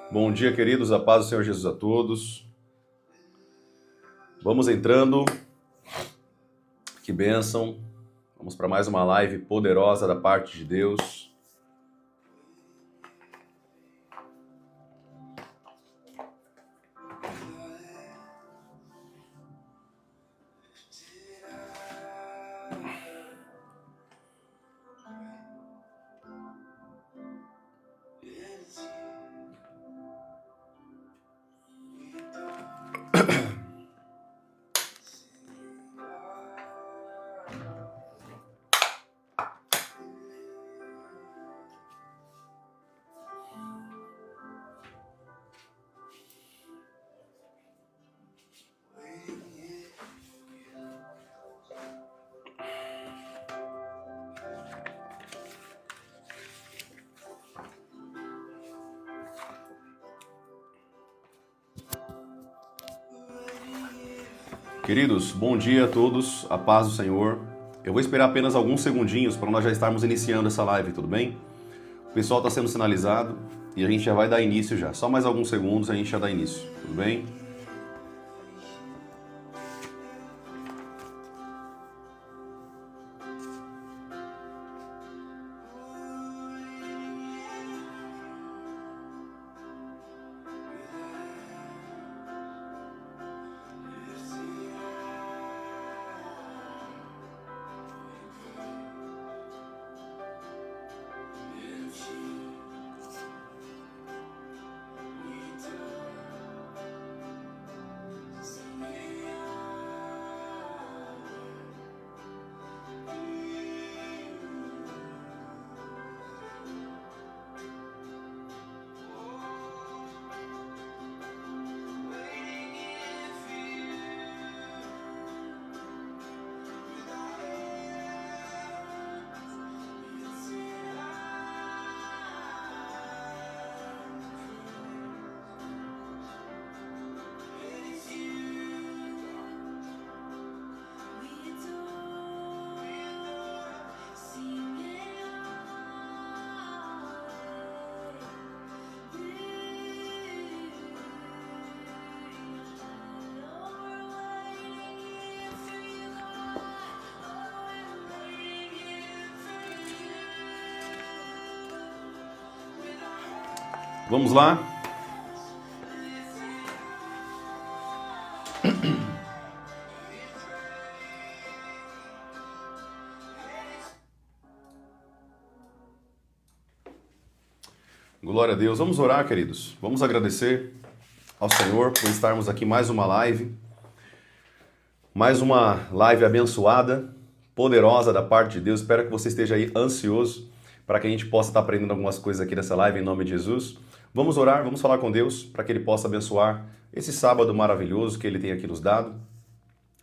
Bom dia, queridos, a paz do Senhor Jesus a todos. Vamos entrando, que bênção. Vamos para mais uma live poderosa da parte de Deus. Queridos, bom dia a todos, a paz do Senhor. Eu vou esperar apenas alguns segundinhos para nós já estarmos iniciando essa live, tudo bem? O pessoal está sendo sinalizado e a gente já vai dar início já. Só mais alguns segundos a gente já dá início, tudo bem? Vamos lá? Glória a Deus. Vamos orar, queridos. Vamos agradecer ao Senhor por estarmos aqui mais uma live abençoada, poderosa da parte de Deus. Espero que você esteja aí ansioso para que a gente possa estar aprendendo algumas coisas aqui nessa live em nome de Jesus. Vamos orar, vamos falar com Deus para que Ele possa abençoar esse sábado maravilhoso que Ele tem aqui nos dado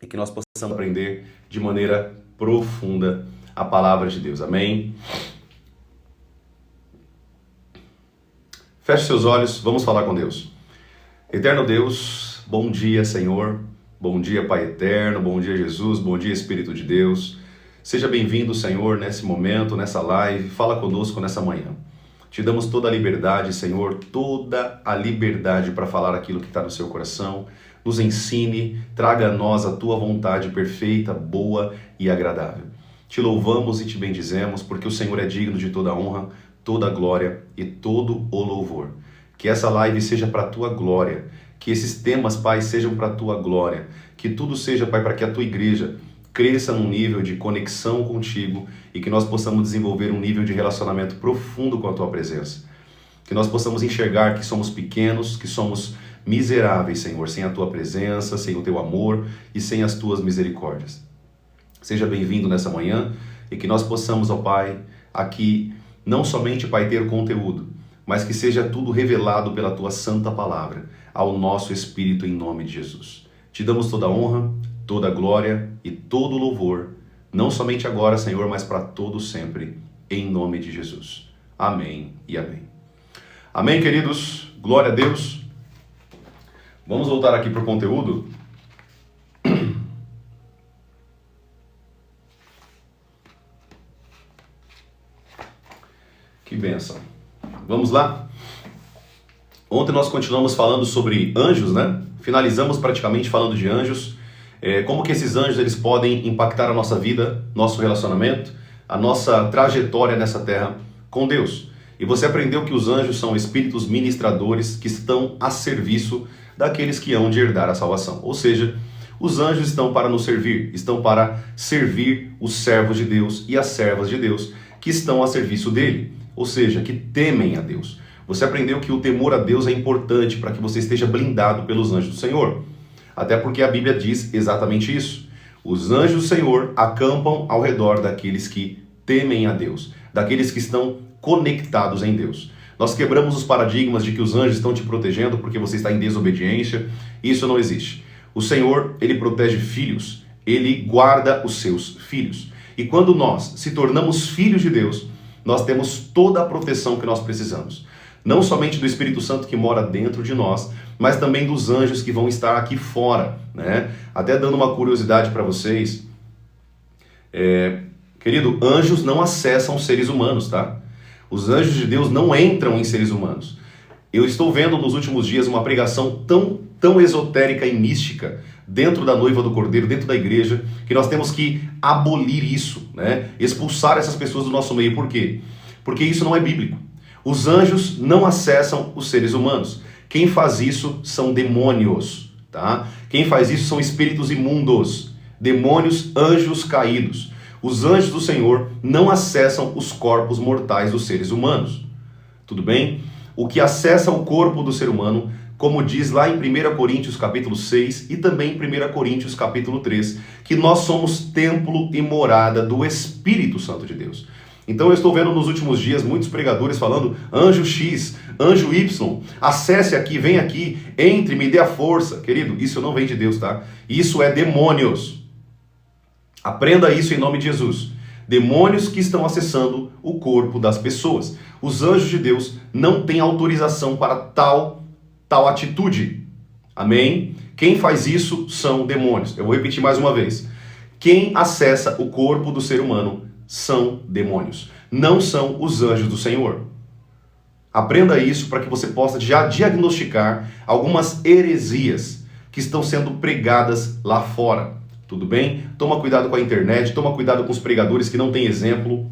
e que nós possamos aprender de maneira profunda a palavra de Deus. Amém? Feche seus olhos, vamos falar com Deus. Eterno Deus, bom dia, Senhor. Bom dia, Pai eterno. Bom dia, Jesus. Bom dia, Espírito de Deus. Seja bem-vindo, Senhor, nesse momento, nessa live. Fala conosco nessa manhã. Te damos toda a liberdade, Senhor, toda a liberdade para falar aquilo que está no seu coração. Nos ensine, traga a nós a tua vontade perfeita, boa e agradável. Te louvamos e te bendizemos, porque o Senhor é digno de toda a honra, toda a glória e todo o louvor. Que essa live seja para a tua glória, que esses temas, Pai, sejam para a tua glória, que tudo seja, Pai, para que a tua igreja cresça num nível de conexão contigo e que nós possamos desenvolver um nível de relacionamento profundo com a tua presença. Que nós possamos enxergar que somos pequenos, que somos miseráveis, Senhor, sem a tua presença, sem o teu amor e sem as tuas misericórdias. Seja bem-vindo nessa manhã e que nós possamos, ó Pai, aqui não somente, Pai, ter conteúdo, mas que seja tudo revelado pela tua santa palavra ao nosso espírito em nome de Jesus. Te damos toda a honra, toda a glória e todo o louvor, não somente agora, Senhor, mas para todo sempre, em nome de Jesus. Amém e amém. Amém, queridos? Glória a Deus. Vamos voltar aqui para o conteúdo. Que bênção. Vamos lá? Ontem nós continuamos falando sobre anjos, né? Finalizamos praticamente falando de anjos. Como que esses anjos eles podem impactar a nossa vida, nosso relacionamento, a nossa trajetória nessa terra com Deus. E você aprendeu que os anjos são espíritos ministradores que estão a serviço daqueles que hão de herdar a salvação. Ou seja, os anjos estão para nos servir, estão para servir os servos de Deus e as servas de Deus que estão a serviço dele, ou seja, que temem a Deus. Você aprendeu que o temor a Deus é importante para que você esteja blindado pelos anjos do Senhor. Até porque a Bíblia diz exatamente isso. Os anjos do Senhor acampam ao redor daqueles que temem a Deus, daqueles que estão conectados em Deus. Nós quebramos os paradigmas de que os anjos estão te protegendo porque você está em desobediência. Isso não existe. O Senhor, ele protege filhos, ele guarda os seus filhos. E quando nós se tornamos filhos de Deus, nós temos toda a proteção que nós precisamos. Não somente do Espírito Santo que mora dentro de nós, mas também dos anjos que vão estar aqui fora, né? Até dando uma curiosidade para vocês, querido, anjos não acessam seres humanos, tá? Os anjos de Deus não entram em seres humanos. Eu estou vendo nos últimos dias uma pregação tão esotérica e mística dentro da noiva do Cordeiro, dentro da igreja, que nós temos que abolir isso, né? Expulsar essas pessoas do nosso meio. Por quê? Porque isso não é bíblico. Os anjos não acessam os seres humanos. Quem faz isso são demônios, tá? Quem faz isso são espíritos imundos, demônios, anjos caídos. Os anjos do Senhor não acessam os corpos mortais dos seres humanos. Tudo bem? O que acessa o corpo do ser humano, como diz lá em 1 Coríntios capítulo 6 e também em 1 Coríntios capítulo 3, que nós somos templo e morada do Espírito Santo de Deus. Então eu estou vendo nos últimos dias muitos pregadores falando anjo X, anjo Y, acesse aqui, vem aqui, entre, me dê a força. Querido, isso não vem de Deus, tá? Isso é demônios. Aprenda isso em nome de Jesus. Demônios que estão acessando o corpo das pessoas. Os anjos de Deus não têm autorização para tal atitude. Amém? Quem faz isso são demônios. Eu vou repetir mais uma vez. Quem acessa o corpo do ser humano são demônios. Não são os anjos do Senhor. Aprenda isso para que você possa já diagnosticar algumas heresias que estão sendo pregadas lá fora. Tudo bem? Toma cuidado com a internet, toma cuidado com os pregadores que não têm exemplo,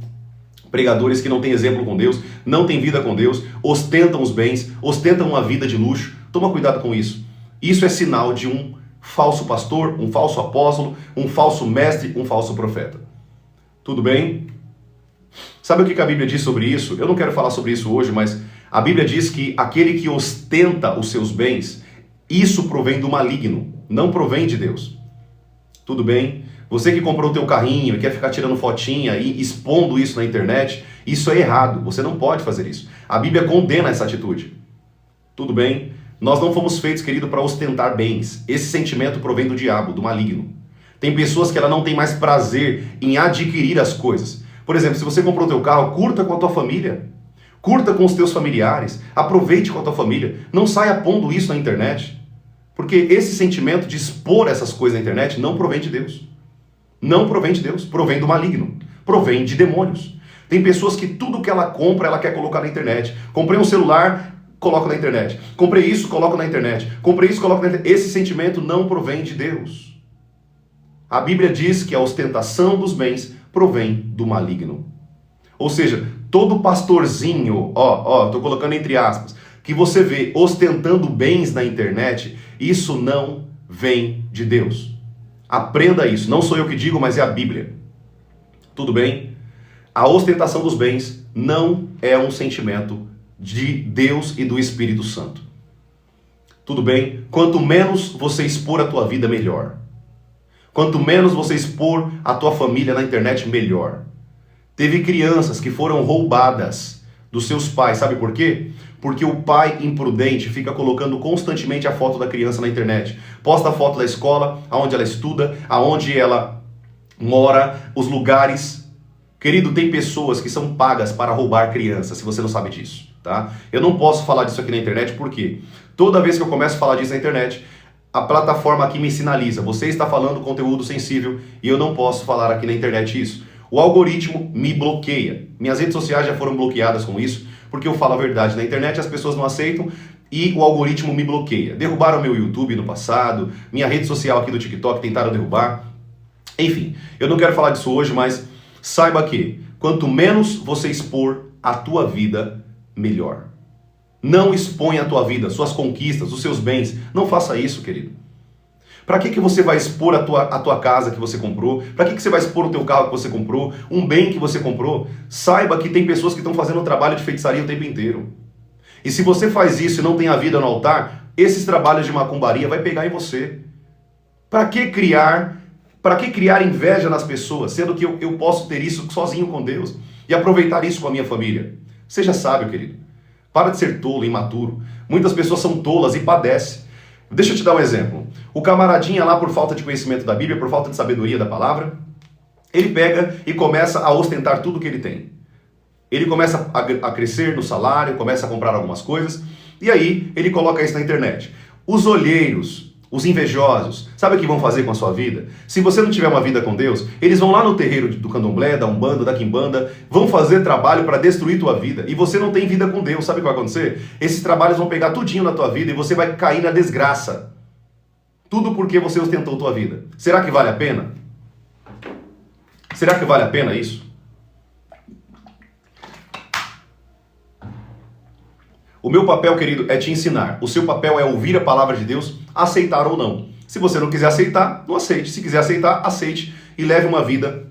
pregadores que não têm exemplo com Deus, não têm vida com Deus, ostentam os bens, ostentam uma vida de luxo. Toma cuidado com isso. Isso é sinal de um falso pastor, um falso apóstolo, um falso mestre, um falso profeta. Tudo bem? Sabe o que a Bíblia diz sobre isso? Eu não quero falar sobre isso hoje, mas a Bíblia diz que aquele que ostenta os seus bens, isso provém do maligno, não provém de Deus. Tudo bem? Você que comprou o teu carrinho e quer ficar tirando fotinha e expondo isso na internet, isso é errado. Você não pode fazer isso. A Bíblia condena essa atitude. Tudo bem? Nós não fomos feitos, querido, para ostentar bens. Esse sentimento provém do diabo, do maligno. Tem pessoas que ela não tem mais prazer em adquirir as coisas. Por exemplo, se você comprou o teu carro, curta com a tua família. Curta com os teus familiares. Aproveite com a tua família. Não saia pondo isso na internet. Porque esse sentimento de expor essas coisas na internet não provém de Deus. Não provém de Deus, provém do maligno, provém de demônios. Tem pessoas que tudo que ela compra, ela quer colocar na internet. Comprei um celular, coloco na internet. Comprei isso, coloco na internet. Comprei isso, coloco na internet. Esse sentimento não provém de Deus. A Bíblia diz que a ostentação dos bens provém do maligno. Ou seja, todo pastorzinho, tô colocando entre aspas, que você vê ostentando bens na internet, isso não vem de Deus. Aprenda isso. Não sou eu que digo, mas é a Bíblia. Tudo bem? A ostentação dos bens não é um sentimento de Deus e do Espírito Santo. Tudo bem? Quanto menos você expor a tua vida, melhor. Quanto menos você expor a tua família na internet, melhor. Teve crianças que foram roubadas dos seus pais, sabe por quê? Porque o pai imprudente fica colocando constantemente a foto da criança na internet. Posta a foto da escola, aonde ela estuda, aonde ela mora, os lugares. Querido, tem pessoas que são pagas para roubar crianças, se você não sabe disso, tá? Eu não posso falar disso aqui na internet, por quê? Toda vez que eu começo a falar disso na internet, a plataforma aqui me sinaliza, você está falando conteúdo sensível e eu não posso falar aqui na internet isso. O algoritmo me bloqueia. Minhas redes sociais já foram bloqueadas com isso, porque eu falo a verdade na internet, as pessoas não aceitam e o algoritmo me bloqueia. Derrubaram meu YouTube no passado, minha rede social aqui do TikTok tentaram derrubar. Enfim, eu não quero falar disso hoje, mas saiba que quanto menos você expor a tua vida, melhor. Não exponha a tua vida, suas conquistas, os seus bens. Não faça isso, querido. Para que você vai expor a tua casa que você comprou? Para que você vai expor o teu carro que você comprou? Um bem que você comprou? Saiba que tem pessoas que estão fazendo um trabalho de feitiçaria o tempo inteiro. E se você faz isso e não tem a vida no altar, esses trabalhos de macumbaria vai pegar em você. Para que criar inveja nas pessoas, sendo que eu posso ter isso sozinho com Deus e aproveitar isso com a minha família? Seja sábio, querido. Para de ser tolo, imaturo. Muitas pessoas são tolas e padecem. Deixa eu te dar um exemplo. O camaradinha lá, por falta de conhecimento da Bíblia, por falta de sabedoria da palavra, ele pega e começa a ostentar tudo que ele tem. Ele começa a crescer no salário, começa a comprar algumas coisas, e aí ele coloca isso na internet. Os olheiros, os invejosos, sabe o que vão fazer com a sua vida? Se você não tiver uma vida com Deus, eles vão lá no terreiro do candomblé, da umbanda, da quimbanda, vão fazer trabalho para destruir tua vida. E você não tem vida com Deus, sabe o que vai acontecer? Esses trabalhos vão pegar tudinho na tua vida e você vai cair na desgraça. Tudo porque você ostentou tua vida. Será que vale a pena? Será que vale a pena isso? O meu papel, querido, é te ensinar. O seu papel é ouvir a palavra de Deus, aceitar ou não. Se você não quiser aceitar, não aceite. Se quiser aceitar, aceite e leve uma vida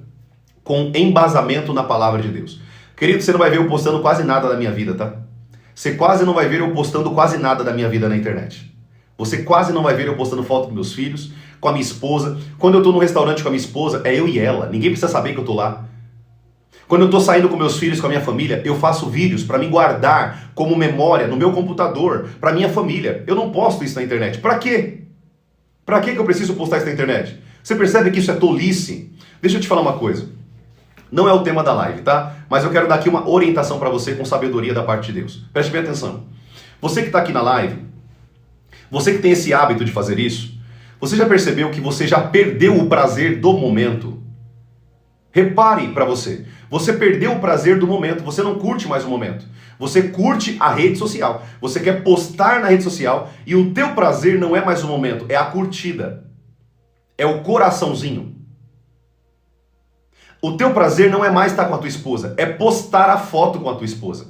com embasamento na palavra de Deus. Querido, você não vai ver eu postando quase nada da minha vida, tá? Você quase não vai ver eu postando quase nada da minha vida na internet. Você quase não vai ver eu postando foto com meus filhos, com a minha esposa. Quando eu tô no restaurante com a minha esposa, é eu e ela. Ninguém precisa saber que eu tô lá. Quando eu estou saindo com meus filhos, com a minha família, eu faço vídeos para me guardar como memória no meu computador, para minha família. Eu não posto isso na internet. Para quê? Para que eu preciso postar isso na internet? Você percebe que isso é tolice? Deixa eu te falar uma coisa. Não é o tema da live, tá? Mas eu quero dar aqui uma orientação para você com sabedoria da parte de Deus. Preste bem atenção. Você que está aqui na live, você que tem esse hábito de fazer isso, você já percebeu que você já perdeu o prazer do momento? Repare para você. Você perdeu o prazer do momento, você não curte mais o momento. Você curte a rede social. Você quer postar na rede social e o teu prazer não é mais o momento, é a curtida. É o coraçãozinho. O teu prazer não é mais estar com a tua esposa, é postar a foto com a tua esposa.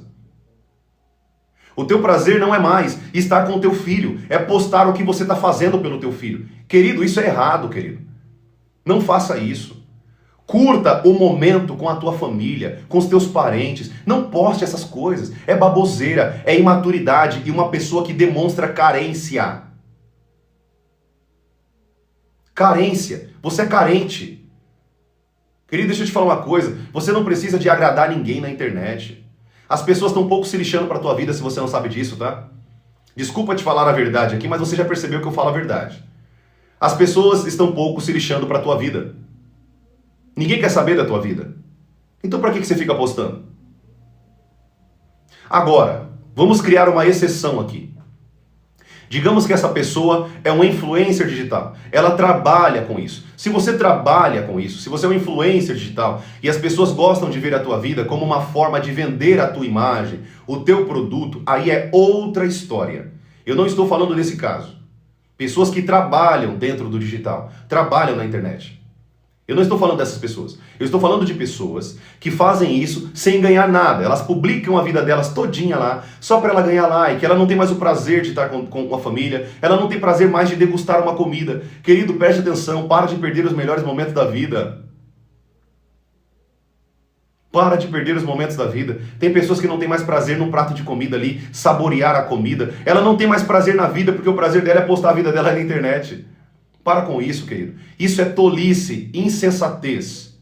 O teu prazer não é mais estar com o teu filho, é postar o que você está fazendo pelo teu filho. Querido, isso é errado, querido. Não faça isso. Curta o momento com a tua família, com os teus parentes. Não poste essas coisas. É baboseira, é imaturidade e uma pessoa que demonstra carência. Carência. Você é carente. Querido, deixa eu te falar uma coisa. Você não precisa de agradar ninguém na internet. As pessoas estão um pouco se lixando para a tua vida se você não sabe disso, tá? Desculpa te falar a verdade aqui, mas você já percebeu que eu falo a verdade. As pessoas estão um pouco se lixando para a tua vida. Ninguém quer saber da tua vida. Então para que você fica postando? Agora, vamos criar uma exceção aqui. Digamos que essa pessoa é uma influencer digital. Ela trabalha com isso. Se você trabalha com isso, se você é um influencer digital e as pessoas gostam de ver a tua vida como uma forma de vender a tua imagem, o teu produto, aí é outra história. Eu não estou falando desse caso. Pessoas que trabalham dentro do digital, trabalham na internet. Eu não estou falando dessas pessoas. Eu estou falando de pessoas que fazem isso sem ganhar nada. Elas publicam a vida delas todinha lá, só para ela ganhar like. Ela não tem mais o prazer de estar com a família. Ela não tem prazer mais de degustar uma comida. Querido, preste atenção. Para de perder os melhores momentos da vida. Para de perder os momentos da vida. Tem pessoas que não têm mais prazer num prato de comida ali, saborear a comida. Ela não tem mais prazer na vida porque o prazer dela é postar a vida dela na internet. Para com isso, querido. Isso é tolice, insensatez.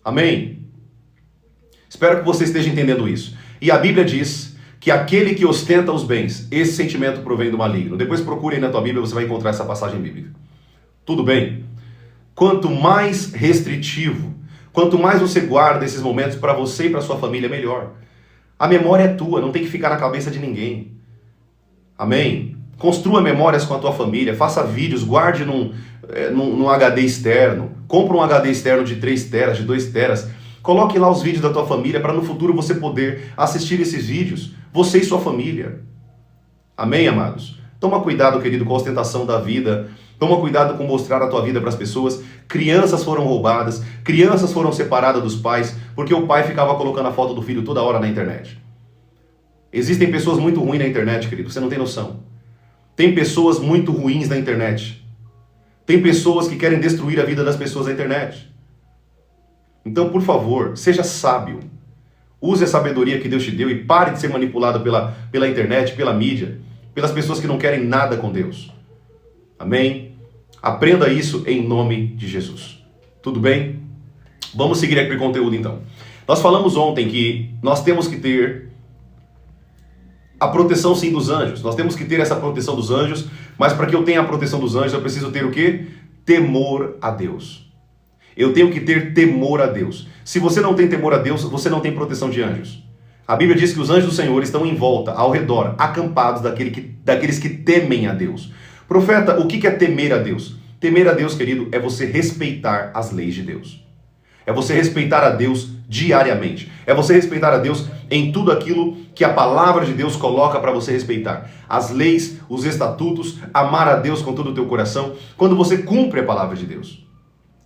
Amém? Espero que você esteja entendendo isso. E a Bíblia diz que aquele que ostenta os bens, esse sentimento provém do maligno. Depois procure aí na tua Bíblia, você vai encontrar essa passagem bíblica. Tudo bem? Quanto mais restritivo, quanto mais você guarda esses momentos para você e para sua família, melhor. A memória é tua, não tem que ficar na cabeça de ninguém. Amém? Construa memórias com a tua família, faça vídeos, guarde num HD externo. Compra um HD externo de 3 teras, de 2 teras. Coloque lá os vídeos da tua família para no futuro você poder assistir esses vídeos. Você e sua família. Amém, amados? Toma cuidado, querido, com a ostentação da vida. Toma cuidado com mostrar a tua vida para as pessoas. Crianças foram roubadas, crianças foram separadas dos pais, porque o pai ficava colocando a foto do filho toda hora na internet. Existem pessoas muito ruins na internet, querido, você não tem noção. Tem pessoas muito ruins na internet. Tem pessoas que querem destruir a vida das pessoas na internet. Então, por favor, seja sábio. Use a sabedoria que Deus te deu e pare de ser manipulado pela internet, pela mídia, pelas pessoas que não querem nada com Deus. Amém? Aprenda isso em nome de Jesus. Tudo bem? Vamos seguir aqui o conteúdo então. Nós falamos ontem que nós temos que ter a proteção sim dos anjos. Nós temos que ter essa proteção dos anjos, mas para que eu tenha a proteção dos anjos, eu preciso ter o quê? Temor a Deus. Eu tenho que ter temor a Deus. Se você não tem temor a Deus, você não tem proteção de anjos. A Bíblia diz que os anjos do Senhor estão em volta, ao redor, acampados daqueles que temem a Deus. Profeta, o que é temer a Deus? Temer a Deus, querido, é você respeitar as leis de Deus. É você respeitar a Deus diariamente. É você respeitar a Deus em tudo aquilo que a palavra de Deus coloca para você respeitar. As leis, os estatutos, amar a Deus com todo o teu coração. Quando você cumpre a palavra de Deus.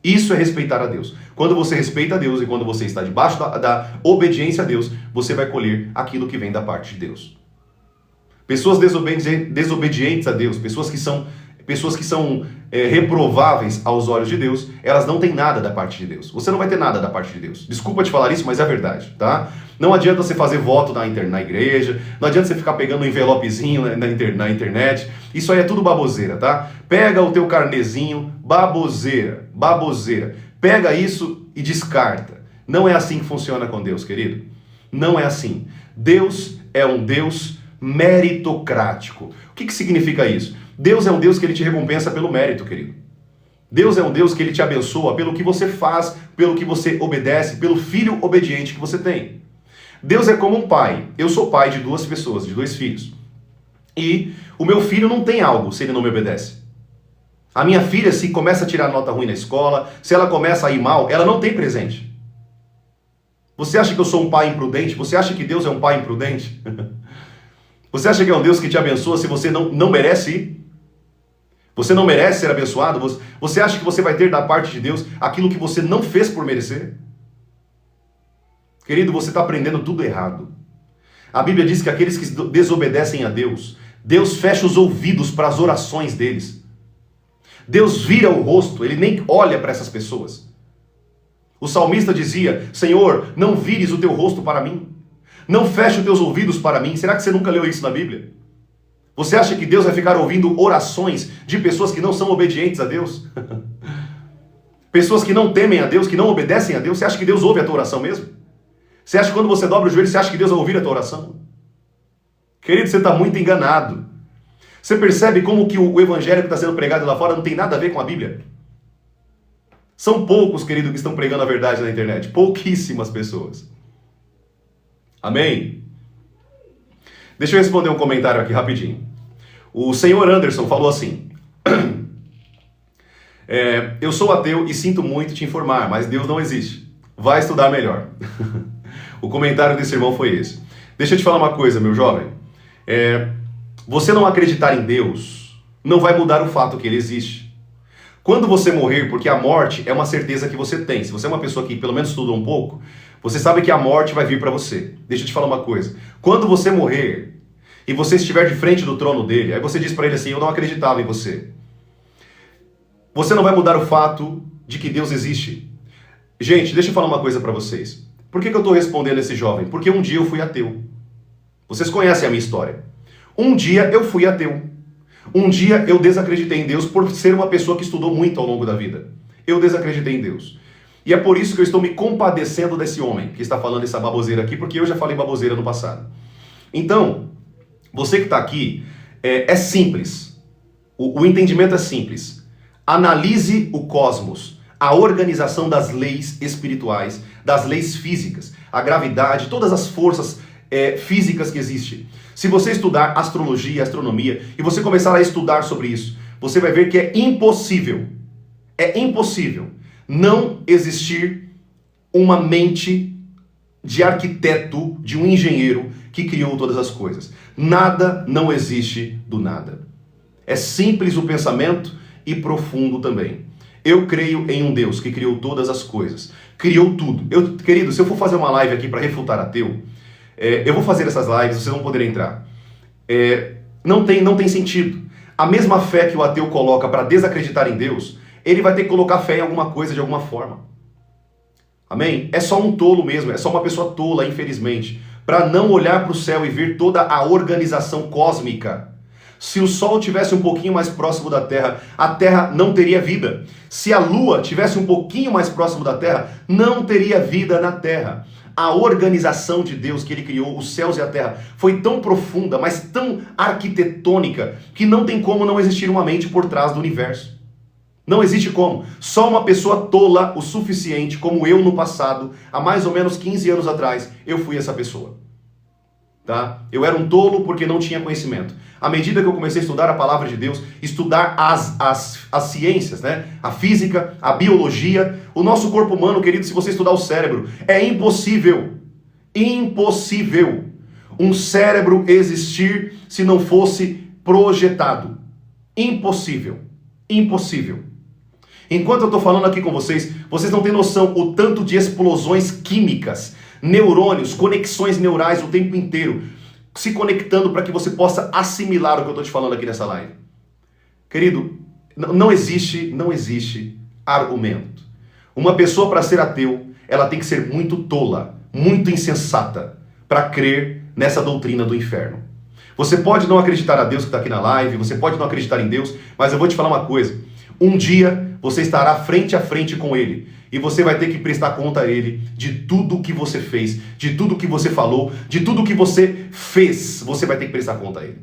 Isso é respeitar a Deus. Quando você respeita a Deus e quando você está debaixo da obediência a Deus, você vai colher aquilo que vem da parte de Deus. Pessoas desobedientes a Deus, pessoas que são reprováveis aos olhos de Deus, elas não têm nada da parte de Deus. Você não vai ter nada da parte de Deus. Desculpa te falar isso, mas é verdade, tá? Não adianta você fazer voto na igreja, não adianta você ficar pegando um envelopezinho na internet. Isso aí é tudo baboseira, tá? Pega o teu carnezinho, baboseira. Pega isso e descarta. Não é assim que funciona com Deus, querido. Não é assim. Deus é um Deus meritocrático. O que significa isso? Deus é um Deus que ele te recompensa pelo mérito, querido. Deus é um Deus que ele te abençoa pelo que você faz, pelo que você obedece, pelo filho obediente que você tem. Deus é como um pai. Eu sou pai de 2 pessoas, de 2 filhos. E o meu filho não tem algo se ele não me obedece. A minha filha, se começa a tirar nota ruim na escola, se ela começa a ir mal, ela não tem presente. Você acha que eu sou um pai imprudente? Você acha que Deus é um pai imprudente? Você acha que é um Deus que te abençoa se você não merece ir? Você não merece ser abençoado? Você acha que você vai ter da parte de Deus aquilo que você não fez por merecer? Querido, você está aprendendo tudo errado. A Bíblia diz que aqueles que desobedecem a Deus, Deus fecha os ouvidos para as orações deles. Deus vira o rosto, ele nem olha para essas pessoas. O salmista dizia: Senhor, não vires o teu rosto para mim. Não feche os teus ouvidos para mim. Será que você nunca leu isso na Bíblia? Você acha que Deus vai ficar ouvindo orações de pessoas que não são obedientes a Deus? Pessoas que não temem a Deus, que não obedecem a Deus? Você acha que Deus ouve a tua oração mesmo? Você acha que quando você dobra o joelho, você acha que Deus vai ouvir a tua oração? Querido, você está muito enganado. Você percebe como que o evangelho que está sendo pregado lá fora não tem nada a ver com a Bíblia? São poucos, querido, que estão pregando a verdade na internet. Pouquíssimas pessoas. Amém? Deixa eu responder um comentário aqui rapidinho. O senhor Anderson falou assim: eu sou ateu e sinto muito te informar, mas Deus não existe. Vai estudar melhor. O comentário desse irmão foi esse. Deixa eu te falar uma coisa, meu jovem. Você não acreditar em Deus não vai mudar o fato que ele existe. Quando você morrer, porque a morte é uma certeza que você tem. Se você é uma pessoa que pelo menos estuda um pouco, você sabe que a morte vai vir para você. Deixa eu te falar uma coisa. Quando você morrer e você estiver de frente do trono dele, aí você diz para ele assim, eu não acreditava em você. Você não vai mudar o fato de que Deus existe. Gente, deixa eu falar uma coisa para vocês. Por que eu estou respondendo esse jovem? Porque um dia eu fui ateu. Vocês conhecem a minha história. Um dia eu fui ateu. Um dia eu desacreditei em Deus por ser uma pessoa que estudou muito ao longo da vida. Eu desacreditei em Deus. E é por isso que eu estou me compadecendo desse homem que está falando essa baboseira aqui, porque eu já falei baboseira no passado. Então, você que está aqui, é simples. O entendimento é simples. Analise o cosmos, a organização das leis espirituais, das leis físicas, a gravidade, todas as forças físicas que existem. Se você estudar astrologia, astronomia, e você começar a estudar sobre isso, você vai ver que é impossível não existir uma mente de arquiteto, de um engenheiro que criou todas as coisas. Nada não existe do nada. É simples o pensamento e profundo também. Eu creio em um Deus que criou todas as coisas, criou tudo. Querido, se eu for fazer uma live aqui para refutar ateu, eu vou fazer essas lives, vocês vão poder entrar. Não tem sentido. A mesma fé que o ateu coloca para desacreditar em Deus, ele vai ter que colocar fé em alguma coisa de alguma forma. Amém? É só um tolo mesmo, é só uma pessoa tola, infelizmente, para não olhar para o céu e ver toda a organização cósmica. Se o Sol tivesse um pouquinho mais próximo da Terra, a Terra não teria vida. Se a Lua tivesse um pouquinho mais próximo da Terra, não teria vida na Terra. A organização de Deus que Ele criou, os céus e a terra, foi tão profunda, mas tão arquitetônica, que não tem como não existir uma mente por trás do universo. Não existe como. Só uma pessoa tola o suficiente, como eu no passado, há mais ou menos 15 anos atrás, eu fui essa pessoa. Tá? Eu era um tolo porque não tinha conhecimento. À medida que eu comecei a estudar a palavra de Deus, estudar as ciências, né? A física, a biologia, o nosso corpo humano, querido, se você estudar o cérebro, é impossível um cérebro existir se não fosse projetado. Impossível. Enquanto eu estou falando aqui com vocês, vocês não têm noção o tanto de explosões químicas, neurônios, conexões neurais o tempo inteiro, se conectando para que você possa assimilar o que eu estou te falando aqui nessa live. Querido, não existe argumento. Uma pessoa, para ser ateu, ela tem que ser muito tola, muito insensata, para crer nessa doutrina do inferno. Você pode não acreditar a Deus que está aqui na live, você pode não acreditar em Deus, mas eu vou te falar uma coisa. Um dia você estará frente a frente com Ele. E você vai ter que prestar conta a Ele de tudo que você fez, de tudo que você falou, de tudo que você fez. Você vai ter que prestar conta a Ele.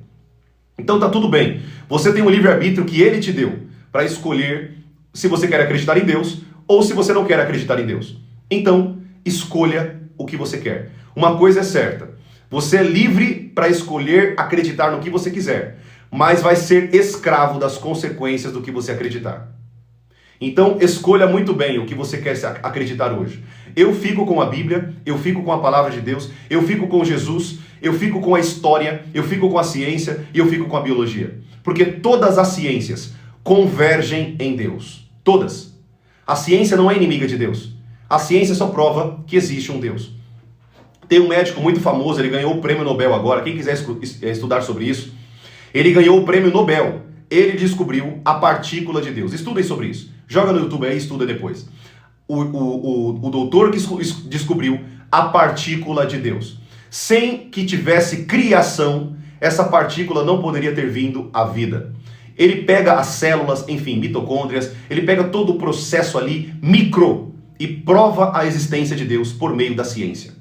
Então tá tudo bem. Você tem um livre-arbítrio que Ele te deu para escolher se você quer acreditar em Deus ou se você não quer acreditar em Deus. Então, escolha o que você quer. Uma coisa é certa. Você é livre para escolher acreditar no que você quiser, mas vai ser escravo das consequências do que você acreditar. Então, escolha muito bem o que você quer acreditar hoje. Eu fico com a Bíblia, eu fico com a palavra de Deus, eu fico com Jesus, eu fico com a história, eu fico com a ciência e eu fico com a biologia. Porque todas as ciências convergem em Deus. Todas. A ciência não é inimiga de Deus. A ciência só prova que existe um Deus. Tem um médico muito famoso, ele ganhou o prêmio Nobel agora, quem quiser estudar sobre isso, ele ganhou o prêmio Nobel. Ele descobriu a partícula de Deus. Estudem sobre isso. Joga no YouTube aí e estuda depois. O doutor que descobriu a partícula de Deus. Sem que tivesse criação, essa partícula não poderia ter vindo à vida. Ele pega as células, enfim, mitocôndrias, ele pega todo o processo ali, micro, e prova a existência de Deus por meio da ciência.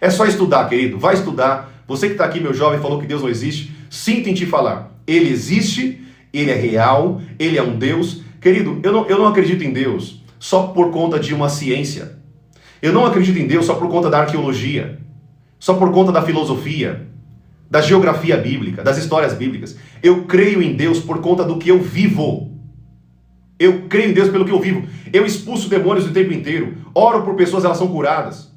É só estudar, querido. Vai estudar. Você que está aqui, meu jovem, falou que Deus não existe. Sinto em te falar. Ele existe, Ele é real, Ele é um Deus. Querido, eu não acredito em Deus só por conta de uma ciência. Eu não acredito em Deus só por conta da arqueologia, só por conta da filosofia, da geografia bíblica, das histórias bíblicas. Eu creio em Deus por conta do que eu vivo. Eu creio em Deus pelo que eu vivo. Eu expulso demônios o tempo inteiro. Oro por pessoas, elas são curadas.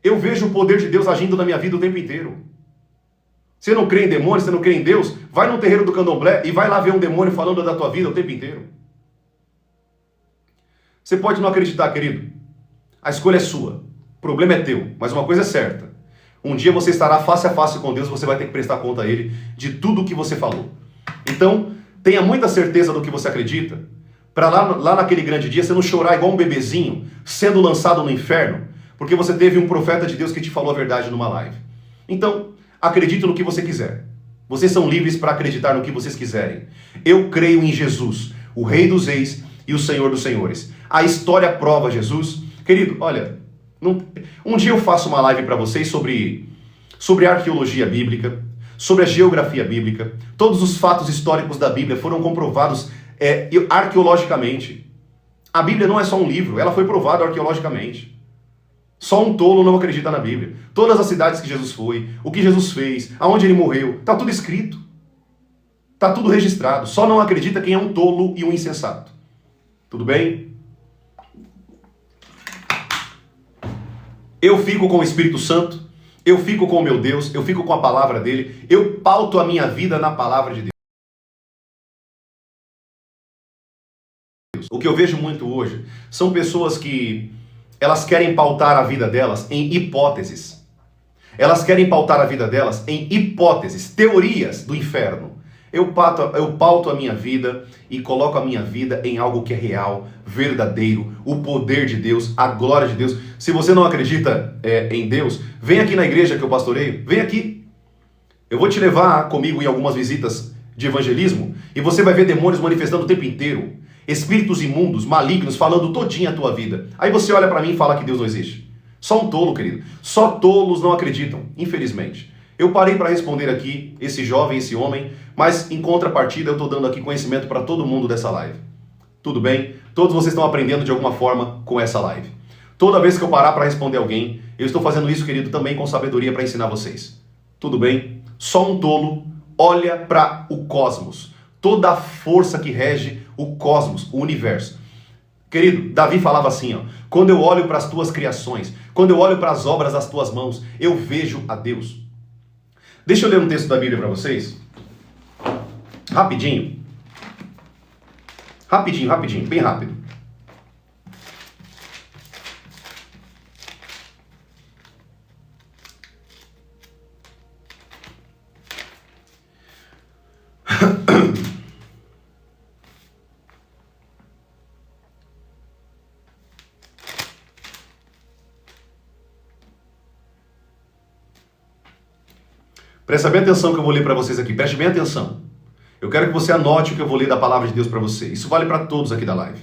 Eu vejo o poder de Deus agindo na minha vida o tempo inteiro. Você não crê em demônios, você não crê em Deus? Vai no terreiro do candomblé e vai lá ver um demônio falando da tua vida o tempo inteiro. Você pode não acreditar, querido. A escolha é sua. O problema é teu. Mas uma coisa é certa. Um dia você estará face a face com Deus, você vai ter que prestar conta a Ele de tudo o que você falou. Então, tenha muita certeza do que você acredita, para lá naquele grande dia você não chorar igual um bebezinho, sendo lançado no inferno, porque você teve um profeta de Deus que te falou a verdade numa live. Então, acredite no que você quiser. Vocês são livres para acreditar no que vocês quiserem. Eu creio em Jesus, o Rei dos Reis e o Senhor dos Senhores. A história prova Jesus. Querido, olha, um dia eu faço uma live para vocês sobre arqueologia bíblica, sobre a geografia bíblica. Todos os fatos históricos da Bíblia foram comprovados arqueologicamente. A Bíblia não é só um livro, ela foi provada arqueologicamente. Só um tolo não acredita na Bíblia. Todas as cidades que Jesus foi, o que Jesus fez, aonde ele morreu, está tudo escrito. Está tudo registrado. Só não acredita quem é um tolo e um insensato. Tudo bem? Eu fico com o Espírito Santo, eu fico com o meu Deus, eu fico com a palavra dele, eu pauto a minha vida na palavra de Deus. O que eu vejo muito hoje são pessoas que elas querem pautar a vida delas em hipóteses. Elas querem pautar a vida delas em hipóteses, teorias do inferno. Eu pauto a minha vida e coloco a minha vida em algo que é real, verdadeiro, o poder de Deus, a glória de Deus. Se você não acredita em Deus, vem aqui na igreja que eu pastoreio, vem aqui. Eu vou te levar comigo em algumas visitas de evangelismo e você vai ver demônios manifestando o tempo inteiro. Espíritos imundos, malignos, falando todinha a tua vida. Aí você olha para mim e fala que Deus não existe. Só um tolo, querido. Só tolos não acreditam, infelizmente. Eu parei para responder aqui, esse jovem, esse homem, mas em contrapartida eu estou dando aqui conhecimento para todo mundo dessa live. Tudo bem? Todos vocês estão aprendendo de alguma forma com essa live. Toda vez que eu parar para responder alguém, eu estou fazendo isso, querido, também com sabedoria para ensinar vocês. Tudo bem? Só um tolo olha para o cosmos. Toda a força que rege o cosmos, o universo. Querido, Davi falava assim, ó, quando eu olho para as tuas criações, quando eu olho para as obras das tuas mãos, eu vejo a Deus. Deixa eu ler um texto da Bíblia para vocês. Rapidinho. Rapidinho, bem rápido. Presta bem atenção que eu vou ler para vocês aqui. Preste bem atenção. Eu quero que você anote o que eu vou ler da palavra de Deus para você. Isso vale para todos aqui da live.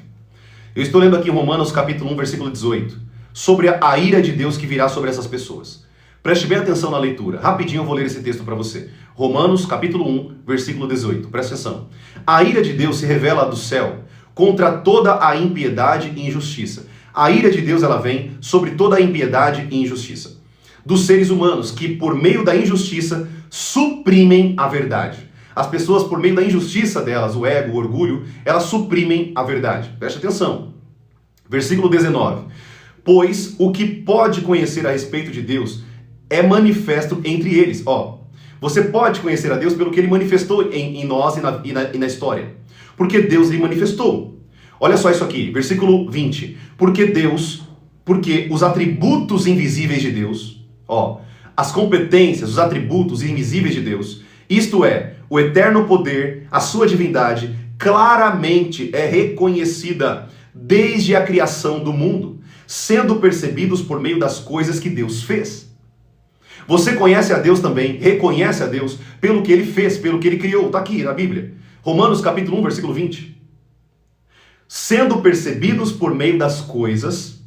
Eu estou lendo aqui em Romanos capítulo 1, versículo 18. Sobre a ira de Deus que virá sobre essas pessoas. Preste bem atenção na leitura. Rapidinho eu vou ler esse texto para você. Romanos capítulo 1, versículo 18. Presta atenção. A ira de Deus se revela do céu contra toda a impiedade e injustiça. A ira de Deus ela vem sobre toda a impiedade e injustiça dos seres humanos que por meio da injustiça suprimem a verdade. As pessoas por meio da injustiça delas, o ego, o orgulho, elas suprimem a verdade. Preste atenção. Versículo 19. Pois o que pode conhecer a respeito de Deus é manifesto entre eles. Você pode conhecer a Deus pelo que Ele manifestou em nós e na história. Porque Deus lhe manifestou. Olha só isso aqui, versículo 20. Porque os atributos invisíveis de Deus, as competências, os atributos invisíveis de Deus, isto é, o eterno poder, a sua divindade, claramente é reconhecida desde a criação do mundo, sendo percebidos por meio das coisas que Deus fez. Você conhece a Deus também, reconhece a Deus pelo que Ele fez, pelo que Ele criou. Está aqui na Bíblia. Romanos capítulo 1, versículo 20. Sendo percebidos por meio das coisas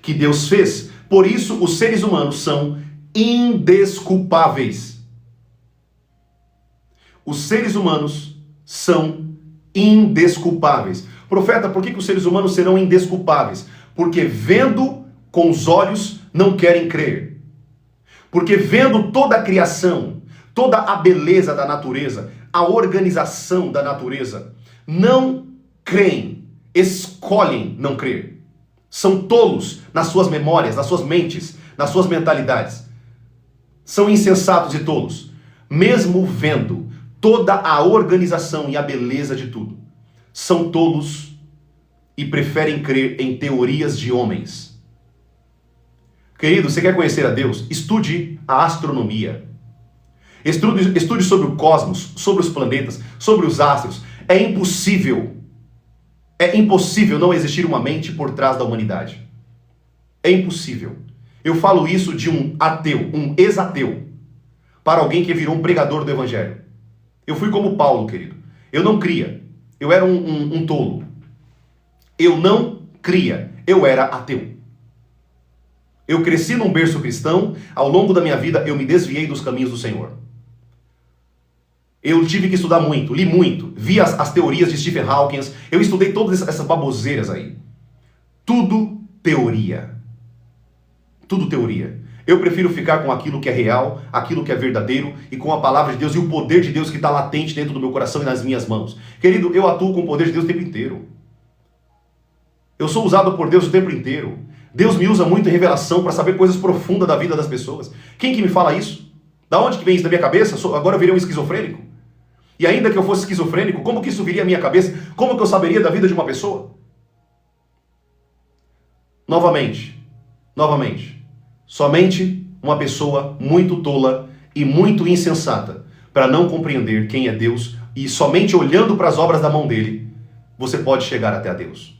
que Deus fez. Por isso, os seres humanos são indesculpáveis. Os seres humanos são indesculpáveis. Profeta, por que os seres humanos serão indesculpáveis? Porque vendo com os olhos não querem crer. Porque vendo toda a criação, toda a beleza da natureza, a organização da natureza, não creem, escolhem não crer. São tolos nas suas memórias, nas suas mentes, nas suas mentalidades. São insensatos e tolos, mesmo vendo toda a organização e a beleza de tudo. São tolos e preferem crer em teorias de homens. Querido, você quer conhecer a Deus? Estude a astronomia. Estude sobre o cosmos, sobre os planetas, sobre os astros. É impossível não existir uma mente por trás da humanidade. É impossível. Eu falo isso de um ateu, um ex-ateu, para alguém que virou um pregador do evangelho. Eu fui como Paulo, querido. Eu não cria. Eu era um tolo. Eu não cria. Eu era ateu. Eu cresci num berço cristão. Ao longo da minha vida, eu me desviei dos caminhos do Senhor. Eu tive que estudar muito, li muito, vi as teorias de Stephen Hawking, eu estudei todas essas baboseiras aí. Tudo teoria. Tudo teoria. Eu prefiro ficar com aquilo que é real, aquilo que é verdadeiro e com a palavra de Deus e o poder de Deus que está latente dentro do meu coração e nas minhas mãos. Querido, eu atuo com o poder de Deus o tempo inteiro. Eu sou usado por Deus o tempo inteiro. Deus me usa muito em revelação para saber coisas profundas da vida das pessoas. Quem que me fala isso? Da onde que vem isso da minha cabeça? Agora eu virei um esquizofrênico? E ainda que eu fosse esquizofrênico, como que isso viria à minha cabeça? Como que eu saberia da vida de uma pessoa? Novamente, somente uma pessoa muito tola e muito insensata para não compreender quem é Deus e somente olhando para as obras da mão dele, você pode chegar até a Deus.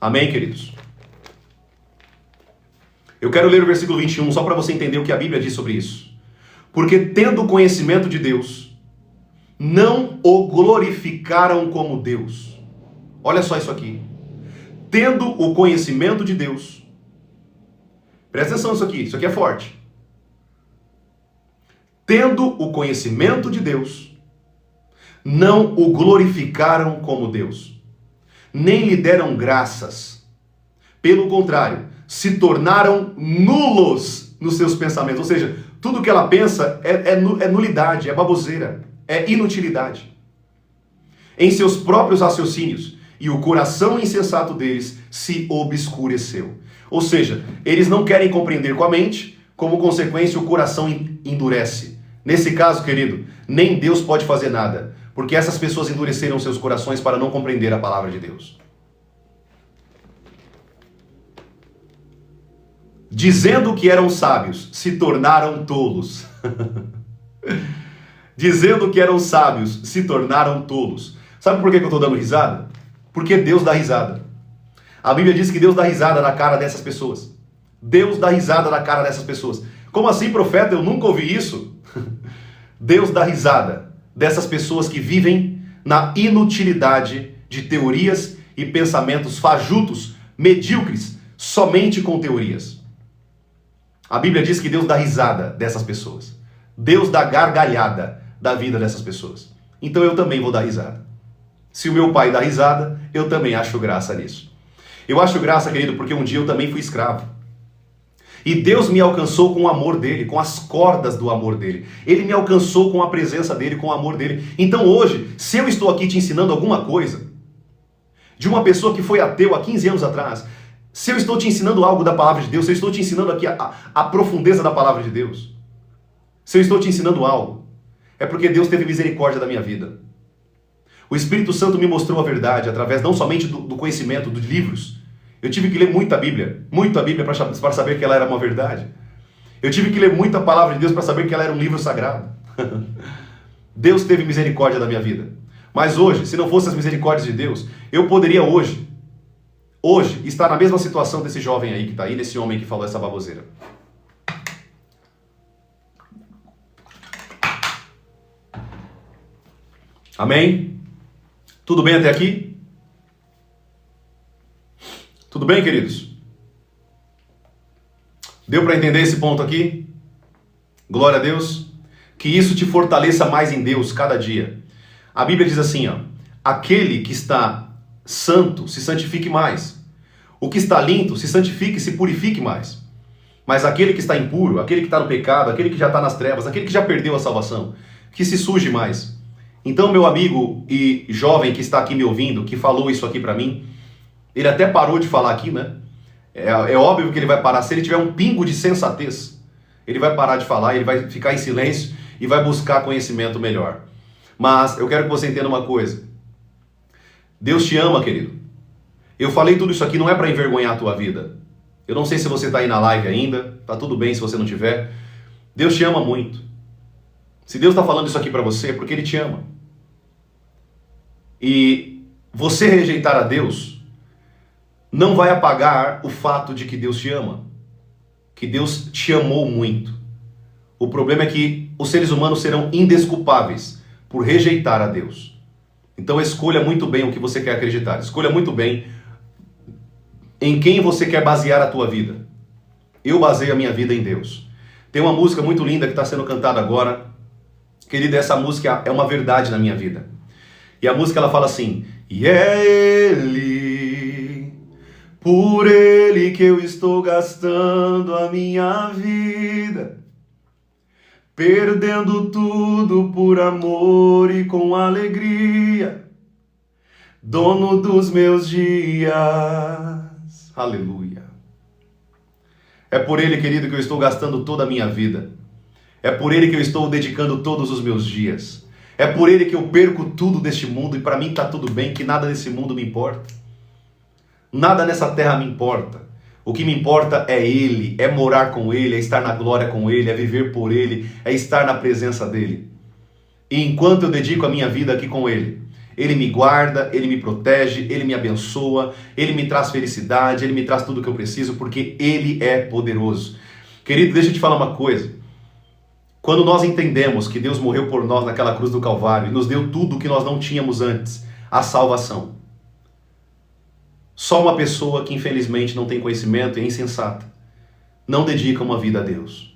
Amém, queridos? Eu quero ler o versículo 21 só para você entender o que a Bíblia diz sobre isso. Porque tendo o conhecimento de Deus, não o glorificaram como Deus. Olha só isso aqui. Tendo o conhecimento de Deus. Presta atenção nisso aqui é forte. Tendo o conhecimento de Deus, não o glorificaram como Deus, nem lhe deram graças. Pelo contrário, se tornaram nulos nos seus pensamentos. Ou seja, tudo que ela pensa é nulidade, é baboseira. É inutilidade. Em seus próprios raciocínios, e o coração insensato deles se obscureceu. Ou seja, eles não querem compreender com a mente, como consequência o coração endurece. Nesse caso, querido, nem Deus pode fazer nada, porque essas pessoas endureceram seus corações para não compreender a palavra de Deus. Dizendo que eram sábios, se tornaram tolos. Dizendo que eram sábios, se tornaram tolos. Sabe por que eu estou dando risada? Porque Deus dá risada. A Bíblia diz que Deus dá risada na cara dessas pessoas. Deus dá risada na cara dessas pessoas. Como assim, profeta? Eu nunca ouvi isso. Deus dá risada dessas pessoas que vivem na inutilidade de teorias e pensamentos fajutos, medíocres, somente com teorias. A Bíblia diz que Deus dá risada dessas pessoas. Deus dá gargalhada da vida dessas pessoas. Então eu também vou dar risada. Se o meu pai dá risada, eu também acho graça nisso. Eu acho graça, querido, porque um dia eu também fui escravo. E Deus me alcançou com o amor dele, com as cordas do amor dele. Ele me alcançou com a presença dele, com o amor dele. Então hoje, se eu estou aqui te ensinando alguma coisa, de uma pessoa que foi ateu há 15 anos atrás, se eu estou te ensinando algo da palavra de Deus, se eu estou te ensinando aqui a profundeza da palavra de Deus, se eu estou te ensinando algo, é porque Deus teve misericórdia da minha vida. O Espírito Santo me mostrou a verdade através não somente do conhecimento, dos livros. Eu tive que ler muita Bíblia para saber que ela era uma verdade. Eu tive que ler muita palavra de Deus para saber que ela era um livro sagrado. Deus teve misericórdia da minha vida. Mas hoje, se não fosse as misericórdias de Deus, eu poderia hoje estar na mesma situação desse jovem aí que está aí, desse homem que falou essa baboseira. Amém? Tudo bem até aqui? Tudo bem, queridos? Deu para entender esse ponto aqui? Glória a Deus. Que isso te fortaleça mais em Deus cada dia. A Bíblia diz assim, ó: aquele que está santo, se santifique mais. O que está limpo, se santifique e se purifique mais. Mas aquele que está impuro, aquele que está no pecado, aquele que já está nas trevas, aquele que já perdeu a salvação, que se suje mais. Então, meu amigo e jovem que está aqui me ouvindo, que falou isso aqui para mim, ele até parou de falar aqui, né? É óbvio que ele vai parar. Se ele tiver um pingo de sensatez, ele vai parar de falar, ele vai ficar em silêncio e vai buscar conhecimento melhor. Mas eu quero que você entenda uma coisa. Deus te ama, querido. Eu falei tudo isso aqui não é para envergonhar a tua vida. Eu não sei se você está aí na live ainda, tá tudo bem se você não tiver. Deus te ama muito. Se Deus está falando isso aqui para você, é porque Ele te ama. E você rejeitar a Deus não vai apagar o fato de que Deus te ama. Que Deus te amou muito. O problema é que os seres humanos serão indesculpáveis por rejeitar a Deus. Então escolha muito bem o que você quer acreditar. Escolha muito bem em quem você quer basear a tua vida. Eu baseio a minha vida em Deus. Tem uma música muito linda que está sendo cantada agora. Querida, essa música é uma verdade na minha vida. E a música ela fala assim: e é Ele, por Ele que eu estou gastando a minha vida, perdendo tudo por amor e com alegria, dono dos meus dias. Aleluia. É por Ele, querido, que eu estou gastando toda a minha vida. É por Ele que eu estou dedicando todos os meus dias. É por Ele que eu perco tudo deste mundo e para mim está tudo bem, que nada nesse mundo me importa. Nada nessa terra me importa. O que me importa é Ele, é morar com Ele, é estar na glória com Ele, é viver por Ele, é estar na presença dEle. E enquanto eu dedico a minha vida aqui com Ele, Ele me guarda, Ele me protege, Ele me abençoa, Ele me traz felicidade, Ele me traz tudo o que eu preciso, porque Ele é poderoso. Querido, deixa eu te falar uma coisa. Quando nós entendemos que Deus morreu por nós naquela cruz do Calvário e nos deu tudo o que nós não tínhamos antes, a salvação. Só uma pessoa que infelizmente não tem conhecimento e é insensata não dedica uma vida a Deus.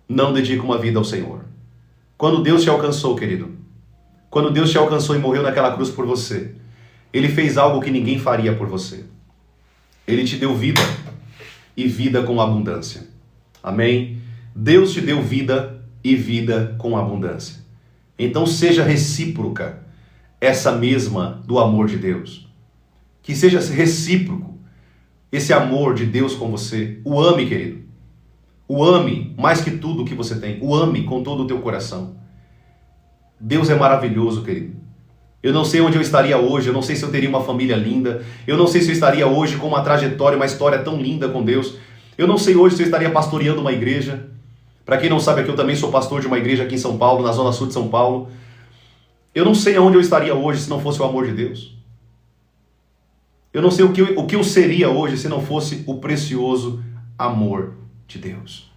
Não dedica uma vida ao Senhor. Quando Deus te alcançou, querido, quando Deus te alcançou e morreu naquela cruz por você, Ele fez algo que ninguém faria por você. Ele te deu vida e vida com abundância. Amém? Deus te deu vida e vida com abundância. Então seja recíproca essa mesma do amor de Deus. Que seja recíproco esse amor de Deus com você. O ame, querido. O ame mais que tudo que você tem. O ame com todo o teu coração. Deus é maravilhoso, querido. Eu não sei onde eu estaria hoje, eu não sei se eu teria uma família linda, eu não sei se eu estaria hoje com uma trajetória, uma história tão linda com Deus. Eu não sei hoje se eu estaria pastoreando uma igreja. Para quem não sabe, aqui eu também sou pastor de uma igreja aqui em São Paulo, na zona sul de São Paulo. Eu não sei aonde eu estaria hoje se não fosse o amor de Deus. Eu não sei o que eu seria hoje se não fosse o precioso amor de Deus.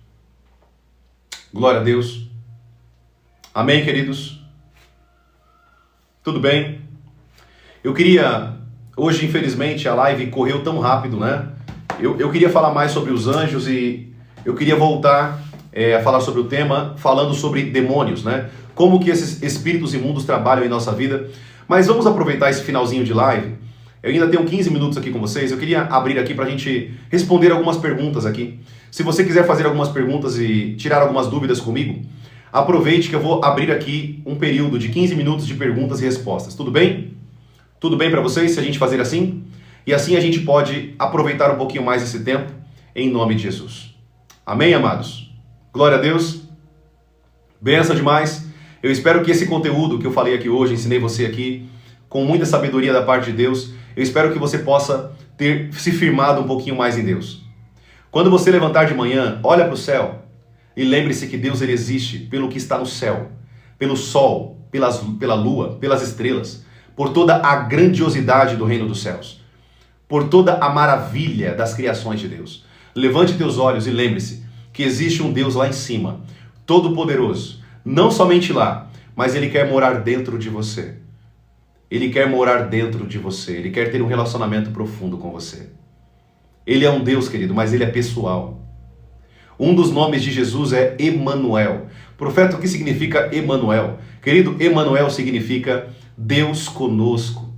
Glória a Deus. Amém, queridos? Tudo bem? Eu queria... Hoje, infelizmente, a live correu tão rápido, né? Eu queria falar mais sobre os anjos e eu queria voltar a falar sobre o tema, falando sobre demônios, né? Como que esses espíritos imundos trabalham em nossa vida. Mas vamos aproveitar esse finalzinho de live. Eu ainda tenho 15 minutos aqui com vocês. Eu queria abrir aqui para a gente responder algumas perguntas aqui. Se você quiser fazer algumas perguntas e tirar algumas dúvidas comigo, aproveite que eu vou abrir aqui um período de 15 minutos de perguntas e respostas. Tudo bem? Tudo bem para vocês se a gente fazer assim? E assim a gente pode aproveitar um pouquinho mais esse tempo em nome de Jesus. Amém, amados? Glória a Deus. Benção demais. Eu espero que esse conteúdo que eu falei aqui hoje, ensinei você aqui, com muita sabedoria da parte de Deus, eu espero que você possa ter se firmado um pouquinho mais em Deus. Quando você levantar de manhã, olha para o céu e lembre-se que Deus ele existe pelo que está no céu, pelo sol, pela lua, pelas estrelas, por toda a grandiosidade do reino dos céus, por toda a maravilha das criações de Deus. Levante teus olhos e lembre-se que existe um Deus lá em cima, todo-poderoso, não somente lá, mas Ele quer morar dentro de você. Ele quer morar dentro de você, Ele quer ter um relacionamento profundo com você. Ele é um Deus, querido, mas Ele é pessoal. Um dos nomes de Jesus é Emanuel. Profeta, o que significa Emanuel? Querido, Emanuel significa Deus conosco.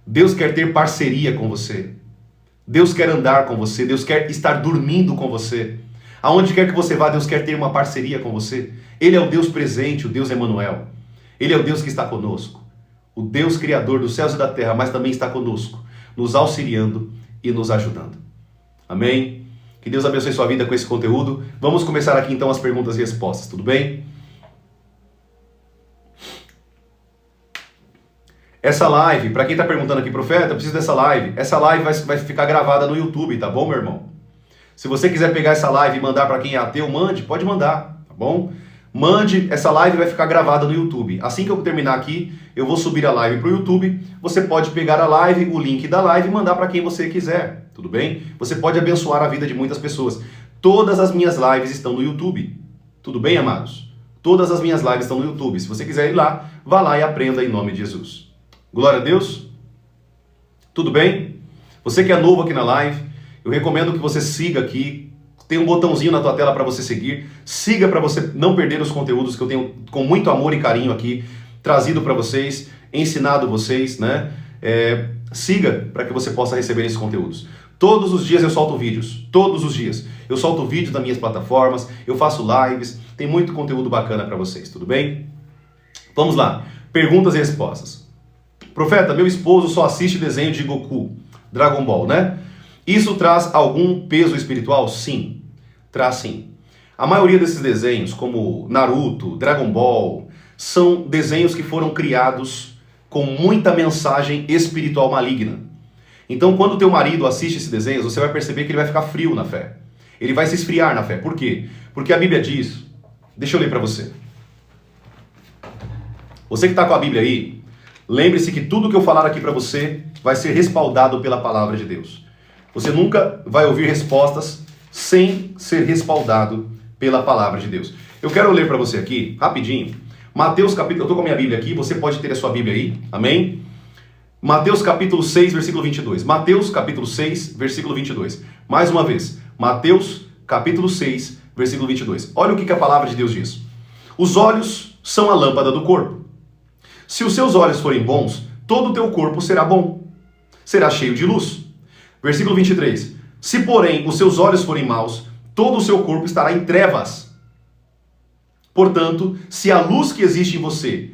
Deus quer ter parceria com você. Deus quer andar com você. Deus quer estar dormindo com você. Aonde quer que você vá, Deus quer ter uma parceria com você. Ele é o Deus presente, o Deus Emanuel. Ele é o Deus que está conosco. O Deus criador dos céus e da terra, mas também está conosco, nos auxiliando e nos ajudando. Amém? Que Deus abençoe sua vida com esse conteúdo. Vamos começar aqui então as perguntas e respostas, tudo bem? Essa live, para quem está perguntando aqui, profeta, eu preciso dessa live. Essa live vai ficar gravada no YouTube, tá bom, meu irmão? Se você quiser pegar essa live e mandar para quem é ateu, mande, pode mandar, tá bom? Mande, essa live vai ficar gravada no YouTube. Assim que eu terminar aqui, eu vou subir a live para o YouTube. Você pode pegar a live, o link da live e mandar para quem você quiser, tudo bem? Você pode abençoar a vida de muitas pessoas. Todas as minhas lives estão no YouTube, tudo bem, amados? Todas as minhas lives estão no YouTube. Se você quiser ir lá, vá lá e aprenda em nome de Jesus. Glória a Deus. Tudo bem? Você que é novo aqui na live, eu recomendo que você siga aqui. Tem um botãozinho na tua tela para você seguir. Siga para você não perder os conteúdos que eu tenho com muito amor e carinho aqui trazido para vocês, ensinado vocês, né? Siga para que você possa receber esses conteúdos. Todos os dias eu solto vídeos. Todos os dias. Eu solto vídeos das minhas plataformas, eu faço lives, tem muito conteúdo bacana para vocês, tudo bem? Vamos lá. Perguntas e respostas. Profeta, meu esposo só assiste desenho de Goku, Dragon Ball, né? Isso traz algum peso espiritual? Sim, traz sim. A maioria desses desenhos, como Naruto, Dragon Ball, são desenhos que foram criados com muita mensagem espiritual maligna. Então, quando o teu marido assiste esses desenhos, você vai perceber que ele vai ficar frio na fé. Ele vai se esfriar na fé. Por quê? Porque a Bíblia diz... Deixa eu ler para você. Você que está com a Bíblia aí, lembre-se que tudo que eu falar aqui para você vai ser respaldado pela palavra de Deus. Você nunca vai ouvir respostas sem ser respaldado pela palavra de Deus. Eu quero ler para você aqui, rapidinho, Mateus capítulo... Eu estou com a minha Bíblia aqui, você pode ter a sua Bíblia aí, amém? Mateus capítulo 6, versículo 22. Mateus capítulo 6, versículo 22. Mais uma vez, Mateus capítulo 6, versículo 22. Olha o que a palavra de Deus diz. Os olhos são a lâmpada do corpo. Se os seus olhos forem bons, todo o teu corpo será bom. Será cheio de luz. Versículo 23. Se, porém, os seus olhos forem maus, todo o seu corpo estará em trevas. Portanto, se a luz que existe em você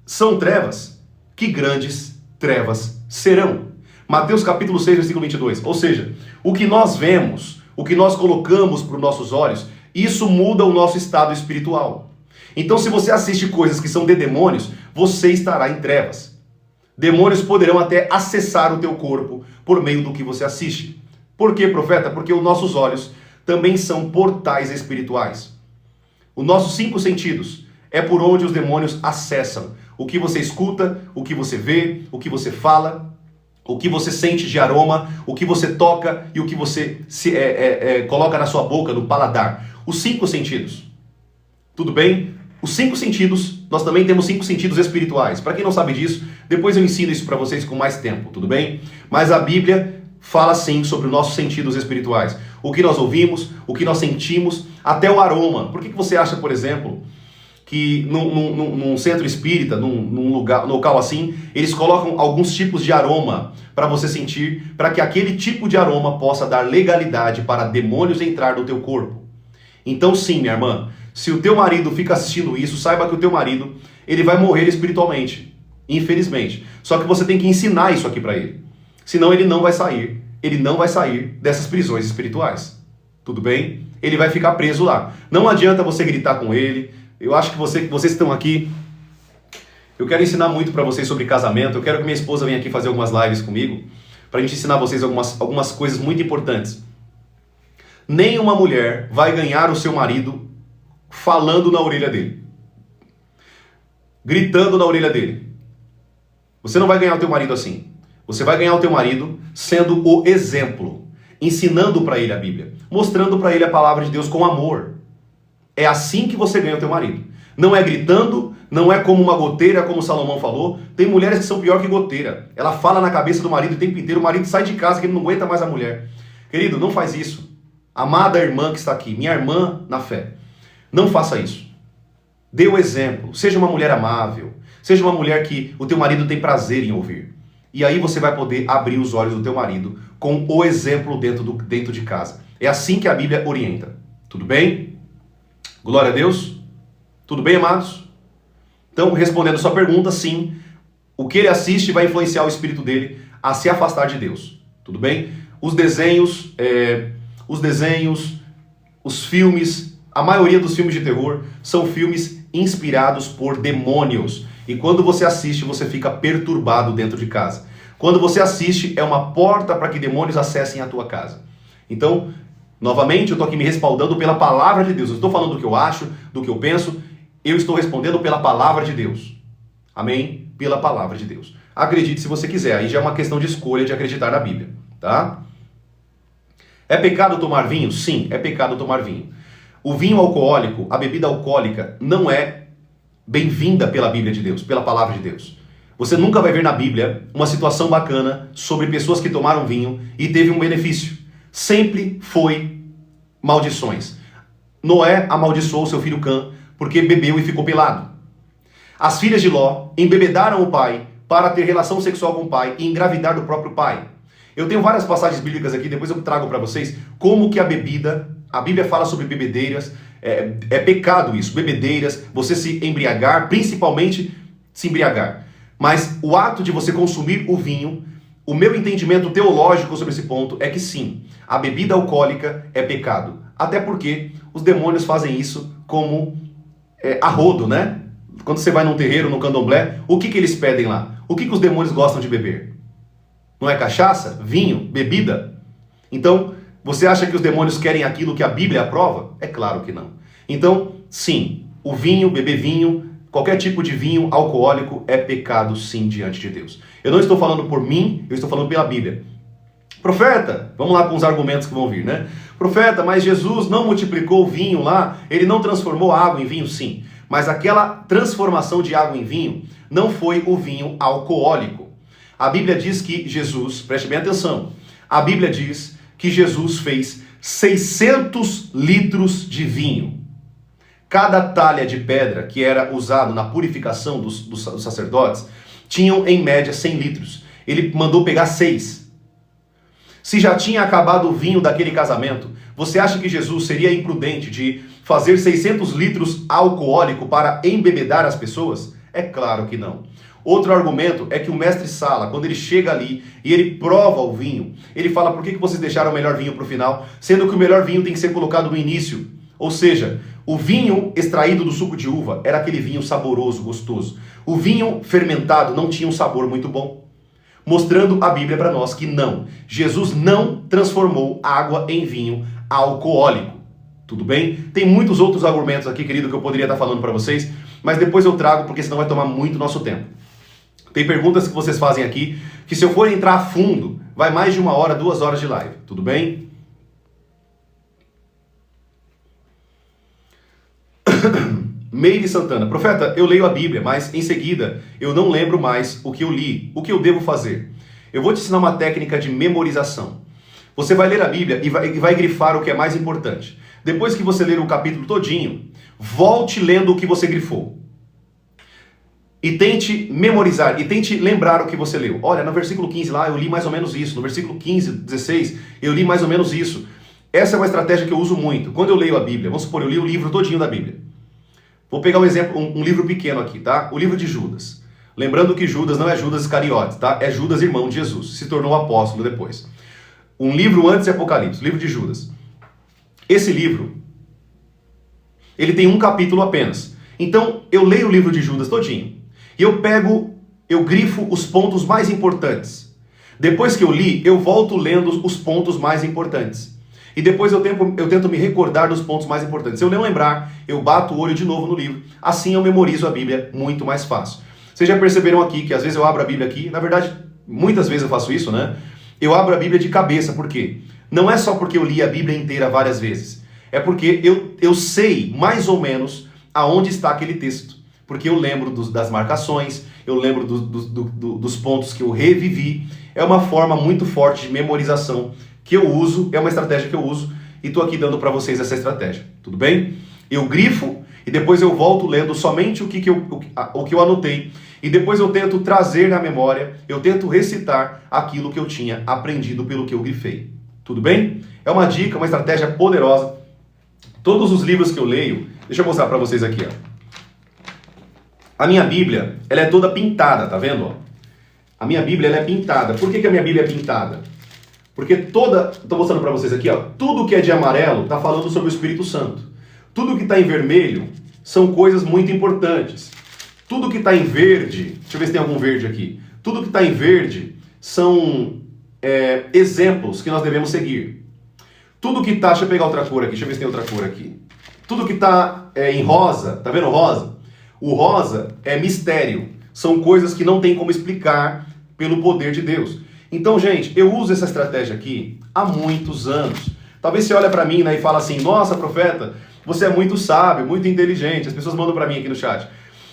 são trevas, que grandes trevas serão. Mateus capítulo 6, versículo 22. Ou seja, o que nós vemos, o que nós colocamos para os nossos olhos, isso muda o nosso estado espiritual. Então, se você assiste coisas que são de demônios, você estará em trevas. Demônios poderão até acessar o teu corpo por meio do que você assiste. Por quê, profeta? Porque os nossos olhos também são portais espirituais. Os nossos 5 sentidos é por onde os demônios acessam. O que você escuta, o que você vê, o que você fala, o que você sente de aroma, o que você toca e o que você coloca na sua boca, no paladar. Os 5 sentidos. Tudo bem? Os 5 sentidos, nós também temos 5 sentidos espirituais. Para quem não sabe disso, depois eu ensino isso para vocês com mais tempo, tudo bem? Mas a Bíblia fala sim sobre os nossos sentidos espirituais. O que nós ouvimos, o que nós sentimos, até o aroma. Por que você acha, por exemplo, que num centro espírita, num local assim, eles colocam alguns tipos de aroma para você sentir, para que aquele tipo de aroma possa dar legalidade para demônios entrar no teu corpo? Então sim, minha irmã, se o teu marido fica assistindo isso, saiba que o teu marido, ele vai morrer espiritualmente, infelizmente. Só que você tem que ensinar isso aqui para ele. Senão ele não vai sair. Ele não vai sair dessas prisões espirituais. Tudo bem? Ele vai ficar preso lá. Não adianta você gritar com ele. Eu acho que vocês estão aqui. Eu quero ensinar muito para vocês sobre casamento. Eu quero que minha esposa venha aqui fazer algumas lives comigo, para a gente ensinar vocês algumas coisas muito importantes. Nenhuma mulher vai ganhar o seu marido falando na orelha dele, gritando na orelha dele. Você não vai ganhar o teu marido assim. Você vai ganhar o teu marido sendo o exemplo, ensinando para ele a Bíblia, mostrando para ele a palavra de Deus com amor. É assim que você ganha o teu marido. Não é gritando, não é como uma goteira, como Salomão falou. Tem mulheres que são pior que goteira. Ela fala na cabeça do marido o tempo inteiro, o marido sai de casa que ele não aguenta mais a mulher. Querido, não faz isso. Amada irmã que está aqui, minha irmã na fé, não faça isso. Dê o exemplo. Seja uma mulher amável. Seja uma mulher que o teu marido tem prazer em ouvir. E aí você vai poder abrir os olhos do teu marido com o exemplo dentro de casa. É assim que a Bíblia orienta. Tudo bem? Glória a Deus. Tudo bem, amados? Então, respondendo a sua pergunta, sim. O que ele assiste vai influenciar o espírito dele a se afastar de Deus. Tudo bem? Os desenhos, os filmes, a maioria dos filmes de terror são filmes inspirados por demônios. E quando você assiste, você fica perturbado dentro de casa. Quando você assiste, é uma porta para que demônios acessem a tua casa. Então, novamente, eu estou aqui me respaldando pela palavra de Deus. Eu estou falando do que eu acho, do que eu penso. Eu estou respondendo pela palavra de Deus. Amém? Pela palavra de Deus. Acredite se você quiser. Aí já é uma questão de escolha de acreditar na Bíblia. Tá? É pecado tomar vinho? Sim, é pecado tomar vinho. O vinho alcoólico, a bebida alcoólica, não é bem-vinda pela Bíblia de Deus, pela palavra de Deus. Você nunca vai ver na Bíblia uma situação bacana sobre pessoas que tomaram vinho e teve um benefício. Sempre foi maldições. Noé amaldiçoou seu filho Cã porque bebeu e ficou pelado. As filhas de Ló embebedaram o pai para ter relação sexual com o pai e engravidar do próprio pai. Eu tenho várias passagens bíblicas aqui, depois eu trago para vocês como que a Bíblia fala sobre bebedeiras, é pecado isso, bebedeiras, você se embriagar, principalmente se embriagar. Mas o ato de você consumir o vinho, o meu entendimento teológico sobre esse ponto é que sim, a bebida alcoólica é pecado. Até porque os demônios fazem isso como a rodo, né? Quando você vai num terreiro, no candomblé, o que eles pedem lá? O que os demônios gostam de beber? Não é cachaça? Vinho? Bebida? Então, você acha que os demônios querem aquilo que a Bíblia aprova? É claro que não. Então, sim, o vinho, beber vinho, qualquer tipo de vinho alcoólico é pecado sim diante de Deus. Eu não estou falando por mim, eu estou falando pela Bíblia. Profeta, vamos lá com os argumentos que vão vir, né? Profeta, mas Jesus não multiplicou o vinho lá, ele não transformou a água em vinho? Sim. Mas aquela transformação de água em vinho não foi o vinho alcoólico. A Bíblia diz que Jesus, preste bem atenção, a Bíblia diz que Jesus fez 600 litros de vinho. Cada talha de pedra que era usado na purificação dos sacerdotes tinham em média 100 litros. Ele mandou pegar 6. Se já tinha acabado o vinho daquele casamento, você acha que Jesus seria imprudente de fazer 600 litros alcoólico para embebedar as pessoas? É claro que não. Outro argumento é que o mestre Sala, quando ele chega ali e ele prova o vinho, ele fala: por que vocês deixaram o melhor vinho para o final, sendo que o melhor vinho tem que ser colocado no início? Ou seja, o vinho extraído do suco de uva era aquele vinho saboroso, gostoso. O vinho fermentado não tinha um sabor muito bom. Mostrando a Bíblia para nós que não. Jesus não transformou água em vinho alcoólico. Tudo bem? Tem muitos outros argumentos aqui, querido, que eu poderia estar falando para vocês, mas depois eu trago, porque senão vai tomar muito nosso tempo. Tem perguntas que vocês fazem aqui, que se eu for entrar a fundo, vai mais de 1 hora, 2 horas de live. Tudo bem? Meire Santana: profeta, eu leio a Bíblia, mas em seguida eu não lembro mais o que eu li. O que eu devo fazer? Eu vou te ensinar uma técnica de memorização. Você vai ler a Bíblia e vai grifar o que é mais importante. Depois que você ler o capítulo todinho, volte lendo o que você grifou. E tente memorizar, e tente lembrar o que você leu. Olha, no versículo 15 lá eu li mais ou menos isso. No versículo 15, 16, eu li mais ou menos isso. Essa é uma estratégia que eu uso muito. Quando eu leio a Bíblia, vamos supor, eu li o livro todinho da Bíblia. Vou pegar um exemplo, um livro pequeno aqui, tá? O livro de Judas. Lembrando que Judas não é Judas Iscariotes, tá? É Judas, irmão de Jesus. Se tornou apóstolo depois. Um livro antes de Apocalipse, livro de Judas. Esse livro, ele tem um capítulo apenas. Então, eu leio o livro de Judas todinho. E eu grifo os pontos mais importantes. Depois que eu li, eu volto lendo os pontos mais importantes. E depois eu tento me recordar dos pontos mais importantes. Se eu não lembrar, eu bato o olho de novo no livro. Assim eu memorizo a Bíblia muito mais fácil. Vocês já perceberam aqui que às vezes eu abro a Bíblia aqui, na verdade, muitas vezes eu faço isso, né? Eu abro a Bíblia de cabeça, por quê? Não é só porque eu li a Bíblia inteira várias vezes. É porque eu sei mais ou menos aonde está aquele texto. Porque eu lembro das marcações, eu lembro dos pontos que eu revivi. É uma forma muito forte de memorização que eu uso, é uma estratégia que eu uso, e estou aqui dando para vocês essa estratégia. Tudo bem? Eu grifo e depois eu volto lendo somente o que eu anotei. E depois eu tento trazer na memória, eu tento recitar aquilo que eu tinha aprendido pelo que eu grifei. Tudo bem? É uma dica, uma estratégia poderosa. Todos os livros que eu leio, deixa eu mostrar para vocês aqui, ó. A minha Bíblia, ela é toda pintada, tá vendo? Ó? A minha Bíblia, ela é pintada. Por que a minha Bíblia é pintada? Porque estou mostrando para vocês aqui, ó, tudo que é de amarelo está falando sobre o Espírito Santo. Tudo que está em vermelho são coisas muito importantes. Tudo que está em verde, deixa eu ver se tem algum verde aqui. Tudo que está em verde são exemplos que nós devemos seguir. Tudo que está, deixa eu pegar outra cor aqui, deixa eu ver se tem outra cor aqui. Tudo que está em rosa, tá vendo rosa? O rosa é mistério. São coisas que não tem como explicar pelo poder de Deus. Então, gente, eu uso essa estratégia aqui há muitos anos. Talvez você olhe para mim, né, e fala assim, nossa, profeta, você é muito sábio, muito inteligente. As pessoas mandam para mim aqui no chat.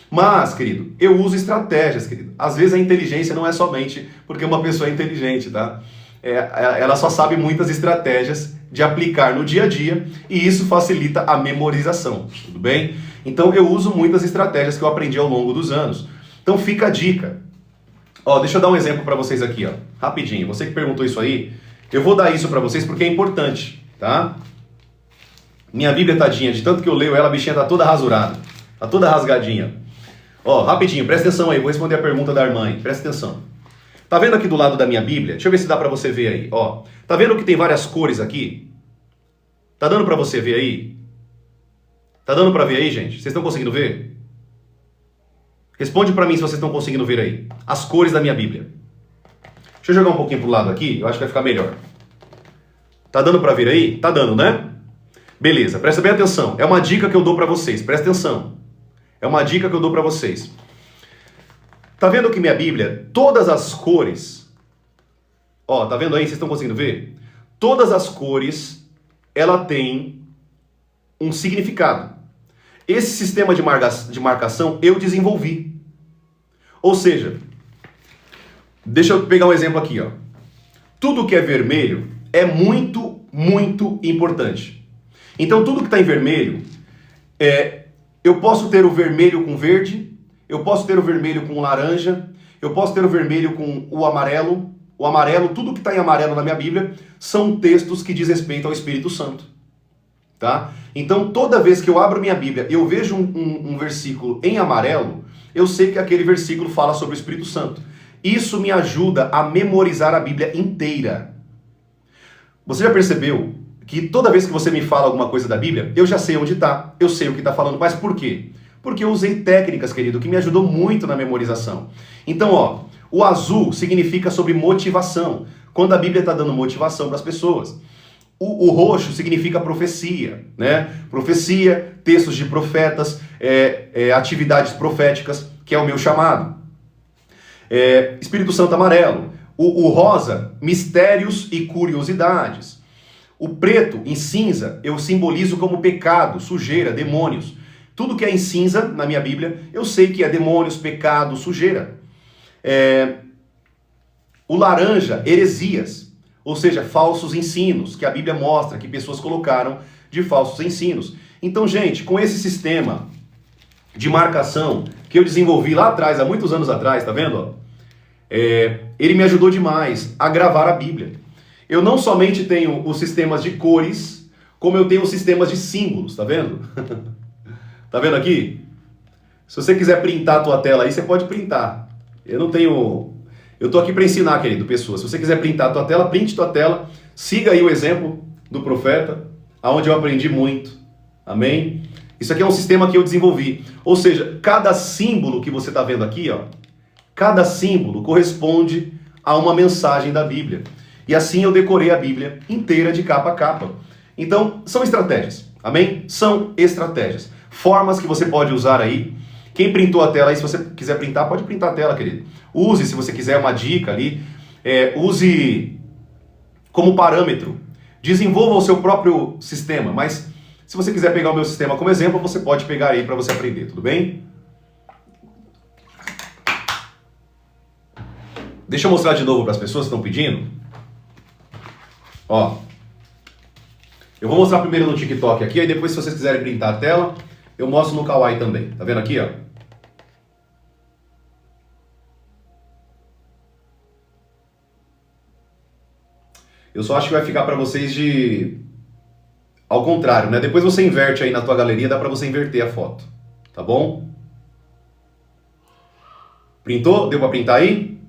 Mas, querido, eu uso estratégias, querido. Às vezes a inteligência não é somente porque uma pessoa é inteligente, tá? Ela só sabe muitas estratégias de aplicar no dia a dia e isso facilita a memorização, tudo bem? Então eu uso muitas estratégias que eu aprendi ao longo dos anos. Então fica a dica. Ó, deixa eu dar um exemplo para vocês aqui, ó, rapidinho. Você que perguntou isso aí, eu vou dar isso para vocês porque é importante, tá? Minha Bíblia, tadinha, de tanto que eu leio ela, a bichinha tá toda rasurada, tá toda rasgadinha. Ó, rapidinho, presta atenção aí, vou responder a pergunta da irmã aí, presta atenção. Tá vendo aqui do lado da minha Bíblia? Deixa eu ver se dá pra você ver aí, ó. Tá vendo que tem várias cores aqui? Tá dando pra você ver aí? Tá dando pra ver aí, gente? Vocês estão conseguindo ver? Responde pra mim se vocês estão conseguindo ver aí. As cores da minha Bíblia. Deixa eu jogar um pouquinho pro lado aqui, eu acho que vai ficar melhor. Tá dando pra ver aí? Tá dando, né? Beleza, presta bem atenção. É uma dica que eu dou pra vocês, presta atenção. É uma dica que eu dou pra vocês. Tá vendo que minha Bíblia, todas as cores, ó, tá vendo aí, vocês estão conseguindo ver? Todas as cores, ela tem um significado. Esse sistema de marcação eu desenvolvi. Ou seja, deixa eu pegar um exemplo aqui, ó. Tudo que é vermelho é muito, muito importante. Então tudo que está em vermelho, eu posso ter o vermelho com verde, eu posso ter o vermelho com laranja, eu posso ter o vermelho com o amarelo. O amarelo, tudo que está em amarelo na minha Bíblia, são textos que diz respeito ao Espírito Santo. Tá? Então, toda vez que eu abro minha Bíblia, eu vejo um versículo em amarelo, eu sei que aquele versículo fala sobre o Espírito Santo. Isso me ajuda a memorizar a Bíblia inteira. Você já percebeu que toda vez que você me fala alguma coisa da Bíblia, eu já sei onde está, eu sei o que está falando. Mas por quê? Porque eu usei técnicas, querido, que me ajudou muito na memorização. Então, ó, o azul significa sobre motivação, quando a Bíblia está dando motivação para as pessoas. O roxo significa profecia, né? Profecia, textos de profetas, atividades proféticas, que é o meu chamado. Espírito Santo amarelo. O rosa, mistérios e curiosidades. O preto, em cinza, eu simbolizo como pecado, sujeira, demônios. Tudo que é em cinza, na minha Bíblia, eu sei que é demônios, pecado, sujeira. O laranja, heresias. Ou seja, falsos ensinos, que a Bíblia mostra que pessoas colocaram de falsos ensinos. Então, gente, com esse sistema de marcação que eu desenvolvi lá atrás, há muitos anos atrás, tá vendo? Ele me ajudou demais a gravar a Bíblia. Eu não somente tenho os sistemas de cores, como eu tenho os sistemas de símbolos, tá vendo? Tá vendo aqui? Se você quiser printar a tua tela aí, você pode printar. Eu tô aqui para ensinar, querido, pessoas. Se você quiser printar a tua tela, printe tua tela. Siga aí o exemplo do profeta, aonde eu aprendi muito. Amém? Isso aqui é um sistema que eu desenvolvi. Ou seja, cada símbolo que você está vendo aqui, ó, cada símbolo corresponde a uma mensagem da Bíblia. E assim eu decorei a Bíblia inteira de capa a capa. Então, são estratégias. Amém? São estratégias. Formas que você pode usar aí. Quem printou a tela aí, se você quiser printar, pode printar a tela, querido. Use, se você quiser, uma dica ali. Use como parâmetro. Desenvolva o seu próprio sistema. Mas se você quiser pegar o meu sistema como exemplo, você pode pegar aí para você aprender, tudo bem? Deixa eu mostrar de novo para as pessoas que estão pedindo. Ó. Eu vou mostrar primeiro no TikTok aqui, aí depois, se vocês quiserem printar a tela, eu mostro no Kawaii também. Tá vendo aqui, ó? Eu só acho que vai ficar para vocês ao contrário, né? Depois você inverte aí na tua galeria, dá para você inverter a foto. Tá bom? Printou? Deu para printar aí?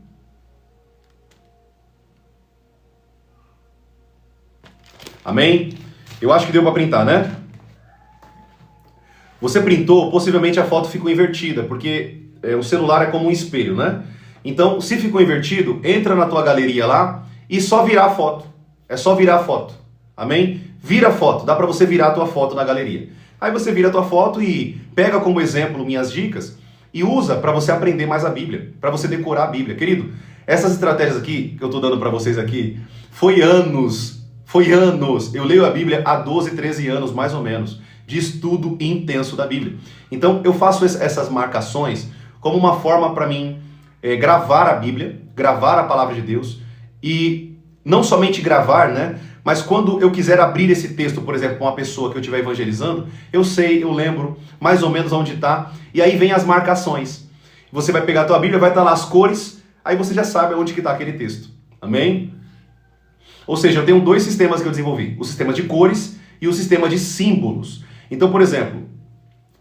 Amém? Eu acho que deu para printar, né? Você printou, possivelmente a foto ficou invertida, porque o celular é como um espelho, né? Então, se ficou invertido, entra na tua galeria lá e só virar a foto. É só virar a foto. Amém? Vira a foto, dá para você virar a tua foto na galeria. Aí você vira a tua foto e pega como exemplo minhas dicas e usa para você aprender mais a Bíblia, para você decorar a Bíblia. Querido, essas estratégias aqui que eu estou dando para vocês aqui, foi anos. Eu leio a Bíblia há 12, 13 anos, mais ou menos, de estudo intenso da Bíblia. Então, eu faço essas marcações como uma forma para mim gravar a Bíblia, gravar a palavra de Deus, e não somente gravar, né? Mas quando eu quiser abrir esse texto, por exemplo, com uma pessoa que eu estiver evangelizando, eu lembro mais ou menos onde está, e aí vem as marcações. Você vai pegar a tua Bíblia, vai estar lá as cores, aí você já sabe onde que está aquele texto. Amém? Ou seja, eu tenho dois sistemas que eu desenvolvi. O sistema de cores e o sistema de símbolos. Então, por exemplo,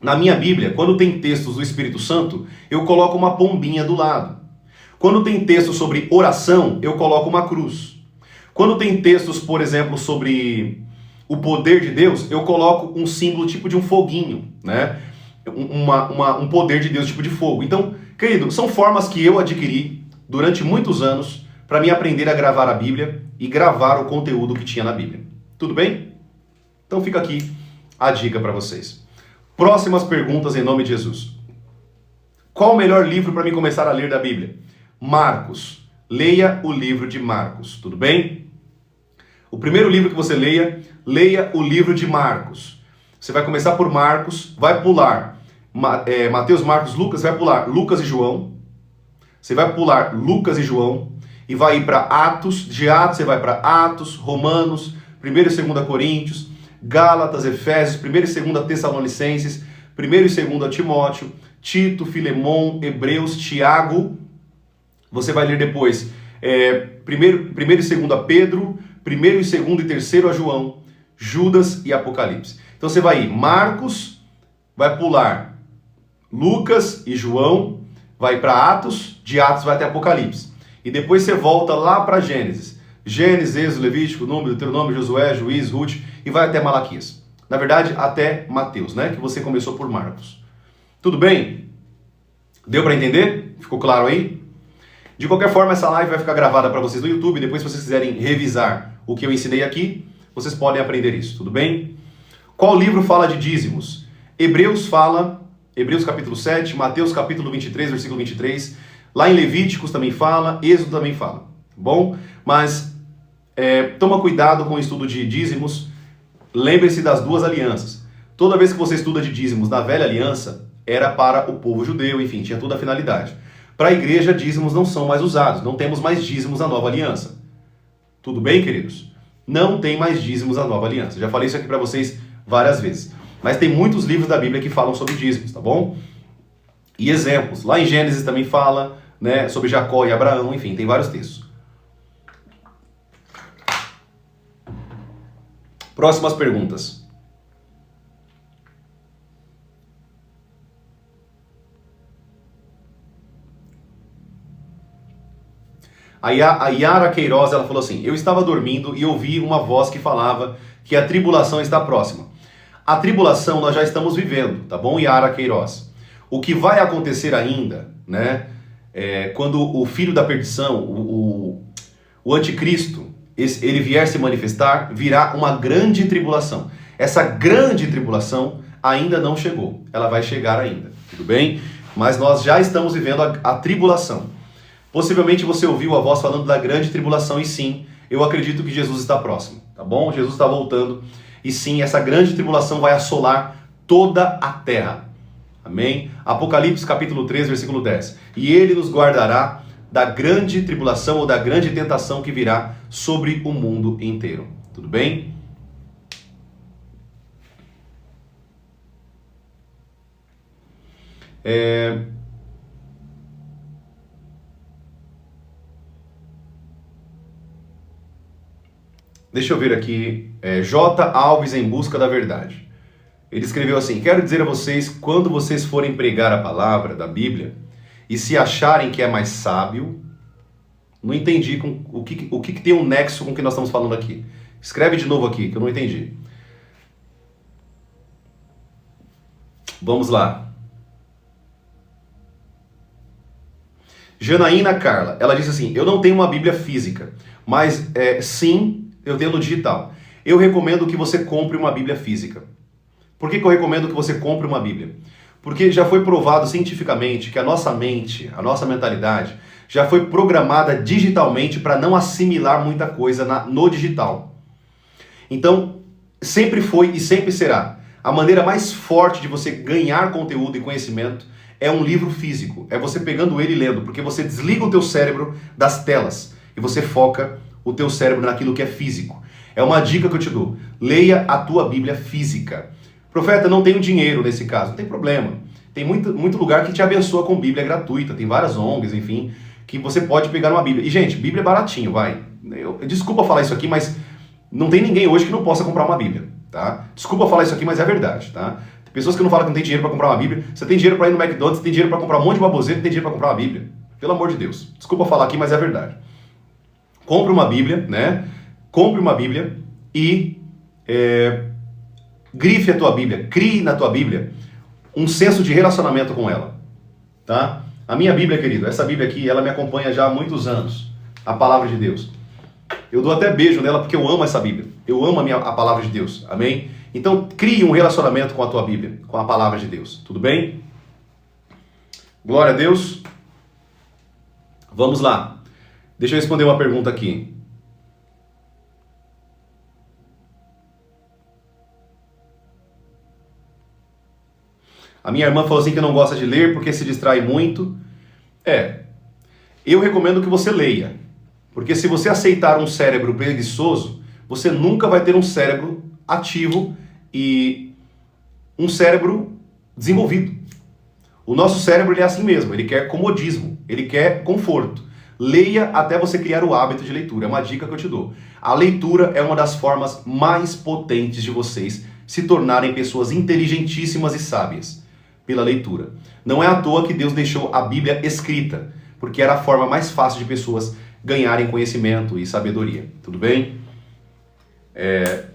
na minha Bíblia, quando tem textos do Espírito Santo, eu coloco uma pombinha do lado. Quando tem texto sobre oração, eu coloco uma cruz. Quando tem textos, por exemplo, sobre o poder de Deus, eu coloco um símbolo tipo de um foguinho, né? Um poder de Deus tipo de fogo. Então, querido, são formas que eu adquiri durante muitos anos para mim aprender a gravar a Bíblia e gravar o conteúdo que tinha na Bíblia. Tudo bem? Então fica aqui a dica para vocês. Próximas perguntas em nome de Jesus. Qual o melhor livro para mim começar a ler da Bíblia? Marcos. Leia o livro de Marcos. Tudo bem? O primeiro livro que você leia o livro de Marcos. Você vai começar por Marcos, vai pular Mateus, Marcos, Lucas, vai pular Lucas e João. Você vai pular Lucas e João e vai ir para Atos. De Atos você vai para Atos, Romanos, 1 e 2 Coríntios, Gálatas, Efésios, 1 e 2 Tessalonicenses, 1 e 2 Timóteo, Tito, Filemon, Hebreus, Tiago. Você vai ler depois 1 e 2 Pedro, 1 e 2 e 3 João, Judas e Apocalipse. Então você vai ir Marcos, vai pular Lucas e João, vai para Atos, de Atos vai até Apocalipse. E depois você volta lá para Gênesis. Gênesis, Êxodo, Levítico, Número, Deuteronômio, Josué, Juízes, Ruth, e vai até Malaquias. Na verdade, até Mateus, né? Que você começou por Marcos. Tudo bem? Deu para entender? Ficou claro aí? De qualquer forma, essa live vai ficar gravada para vocês no YouTube. Depois, se vocês quiserem revisar o que eu ensinei aqui, vocês podem aprender isso, tudo bem? Qual livro fala de dízimos? Hebreus capítulo 7, Mateus capítulo 23, versículo 23. Lá em Levíticos também fala, Êxodo também fala, tá bom? Mas toma cuidado com o estudo de dízimos. Lembre-se das duas alianças. Toda vez que você estuda de dízimos na velha aliança, era para o povo judeu, enfim, tinha toda a finalidade. Para a igreja, dízimos não são mais usados, não temos mais dízimos na nova aliança. Tudo bem, queridos? Não tem mais dízimos na nova aliança. Já falei isso aqui para vocês várias vezes. Mas tem muitos livros da Bíblia que falam sobre dízimos, tá bom? E exemplos. Lá em Gênesis também fala, né, sobre Jacó e Abraão, enfim, tem vários textos. Próximas perguntas. A Yara Queiroz, ela falou assim: eu estava dormindo e ouvi uma voz que falava que a tribulação está próxima. A tribulação nós já estamos vivendo, tá bom, Yara Queiroz? O que vai acontecer ainda, né, quando o filho da perdição, o anticristo, ele vier se manifestar, virá uma grande tribulação. Essa grande tribulação ainda não chegou, ela vai chegar ainda, tudo bem? Mas nós já estamos vivendo a tribulação. Possivelmente você ouviu a voz falando da grande tribulação, e sim, eu acredito que Jesus está próximo, tá bom? Jesus está voltando, e sim, essa grande tribulação vai assolar toda a terra. Amém? Apocalipse capítulo 3, versículo 10. E ele nos guardará da grande tribulação ou da grande tentação que virá sobre o mundo inteiro. Tudo bem? Deixa eu ver aqui. J. Alves em busca da verdade. Ele escreveu assim: quero dizer a vocês, quando vocês forem pregar a palavra da Bíblia e se acharem que é mais sábio, não entendi o que tem um nexo com o que nós estamos falando aqui. Escreve de novo aqui, que eu não entendi. Vamos lá. Janaína Carla, ela disse assim, eu não tenho uma Bíblia física, mas sim, eu tenho no digital. Eu recomendo que você compre uma Bíblia física. Por que eu recomendo que você compre uma Bíblia? Porque já foi provado cientificamente que a nossa mente, a nossa mentalidade, já foi programada digitalmente para não assimilar muita coisa no digital. Então, sempre foi e sempre será. A maneira mais forte de você ganhar conteúdo e conhecimento é um livro físico. É você pegando ele e lendo, porque você desliga o teu cérebro das telas e você foca o teu cérebro naquilo que é físico. É uma dica que eu te dou. Leia a tua Bíblia física. Profeta, não tenho dinheiro nesse caso. Não tem problema. Tem muito lugar que te abençoa com Bíblia gratuita. Tem várias ONGs, enfim, que você pode pegar uma Bíblia. E, gente, Bíblia é baratinho, vai. Desculpa falar isso aqui, mas não tem ninguém hoje que não possa comprar uma Bíblia, tá? Desculpa falar isso aqui, mas é verdade, tá? Tem pessoas que não falam que não tem dinheiro para comprar uma Bíblia. Você tem dinheiro para ir no McDonald's, você tem dinheiro para comprar um monte de baboseta, tem dinheiro para comprar uma Bíblia. Pelo amor de Deus. Desculpa falar aqui, mas é verdade. Compre uma Bíblia, né? Compre uma Bíblia e grife a tua Bíblia, crie na tua Bíblia um senso de relacionamento com ela, tá? A minha Bíblia, querido, essa Bíblia aqui, ela me acompanha já há muitos anos, a Palavra de Deus. Eu dou até beijo nela porque eu amo essa Bíblia, eu amo a Palavra de Deus, amém? Então, crie um relacionamento com a tua Bíblia, com a Palavra de Deus, tudo bem? Glória a Deus. Vamos lá, deixa eu responder uma pergunta aqui. A minha irmã falou assim que não gosta de ler porque se distrai muito. Eu recomendo que você leia. Porque se você aceitar um cérebro preguiçoso, você nunca vai ter um cérebro ativo e um cérebro desenvolvido. O nosso cérebro ele é assim mesmo, ele quer comodismo, ele quer conforto. Leia até você criar o hábito de leitura, é uma dica que eu te dou. A leitura é uma das formas mais potentes de vocês se tornarem pessoas inteligentíssimas e sábias. Pela leitura. Não é à toa que Deus deixou a Bíblia escrita, porque era a forma mais fácil de pessoas ganharem conhecimento e sabedoria. Tudo bem?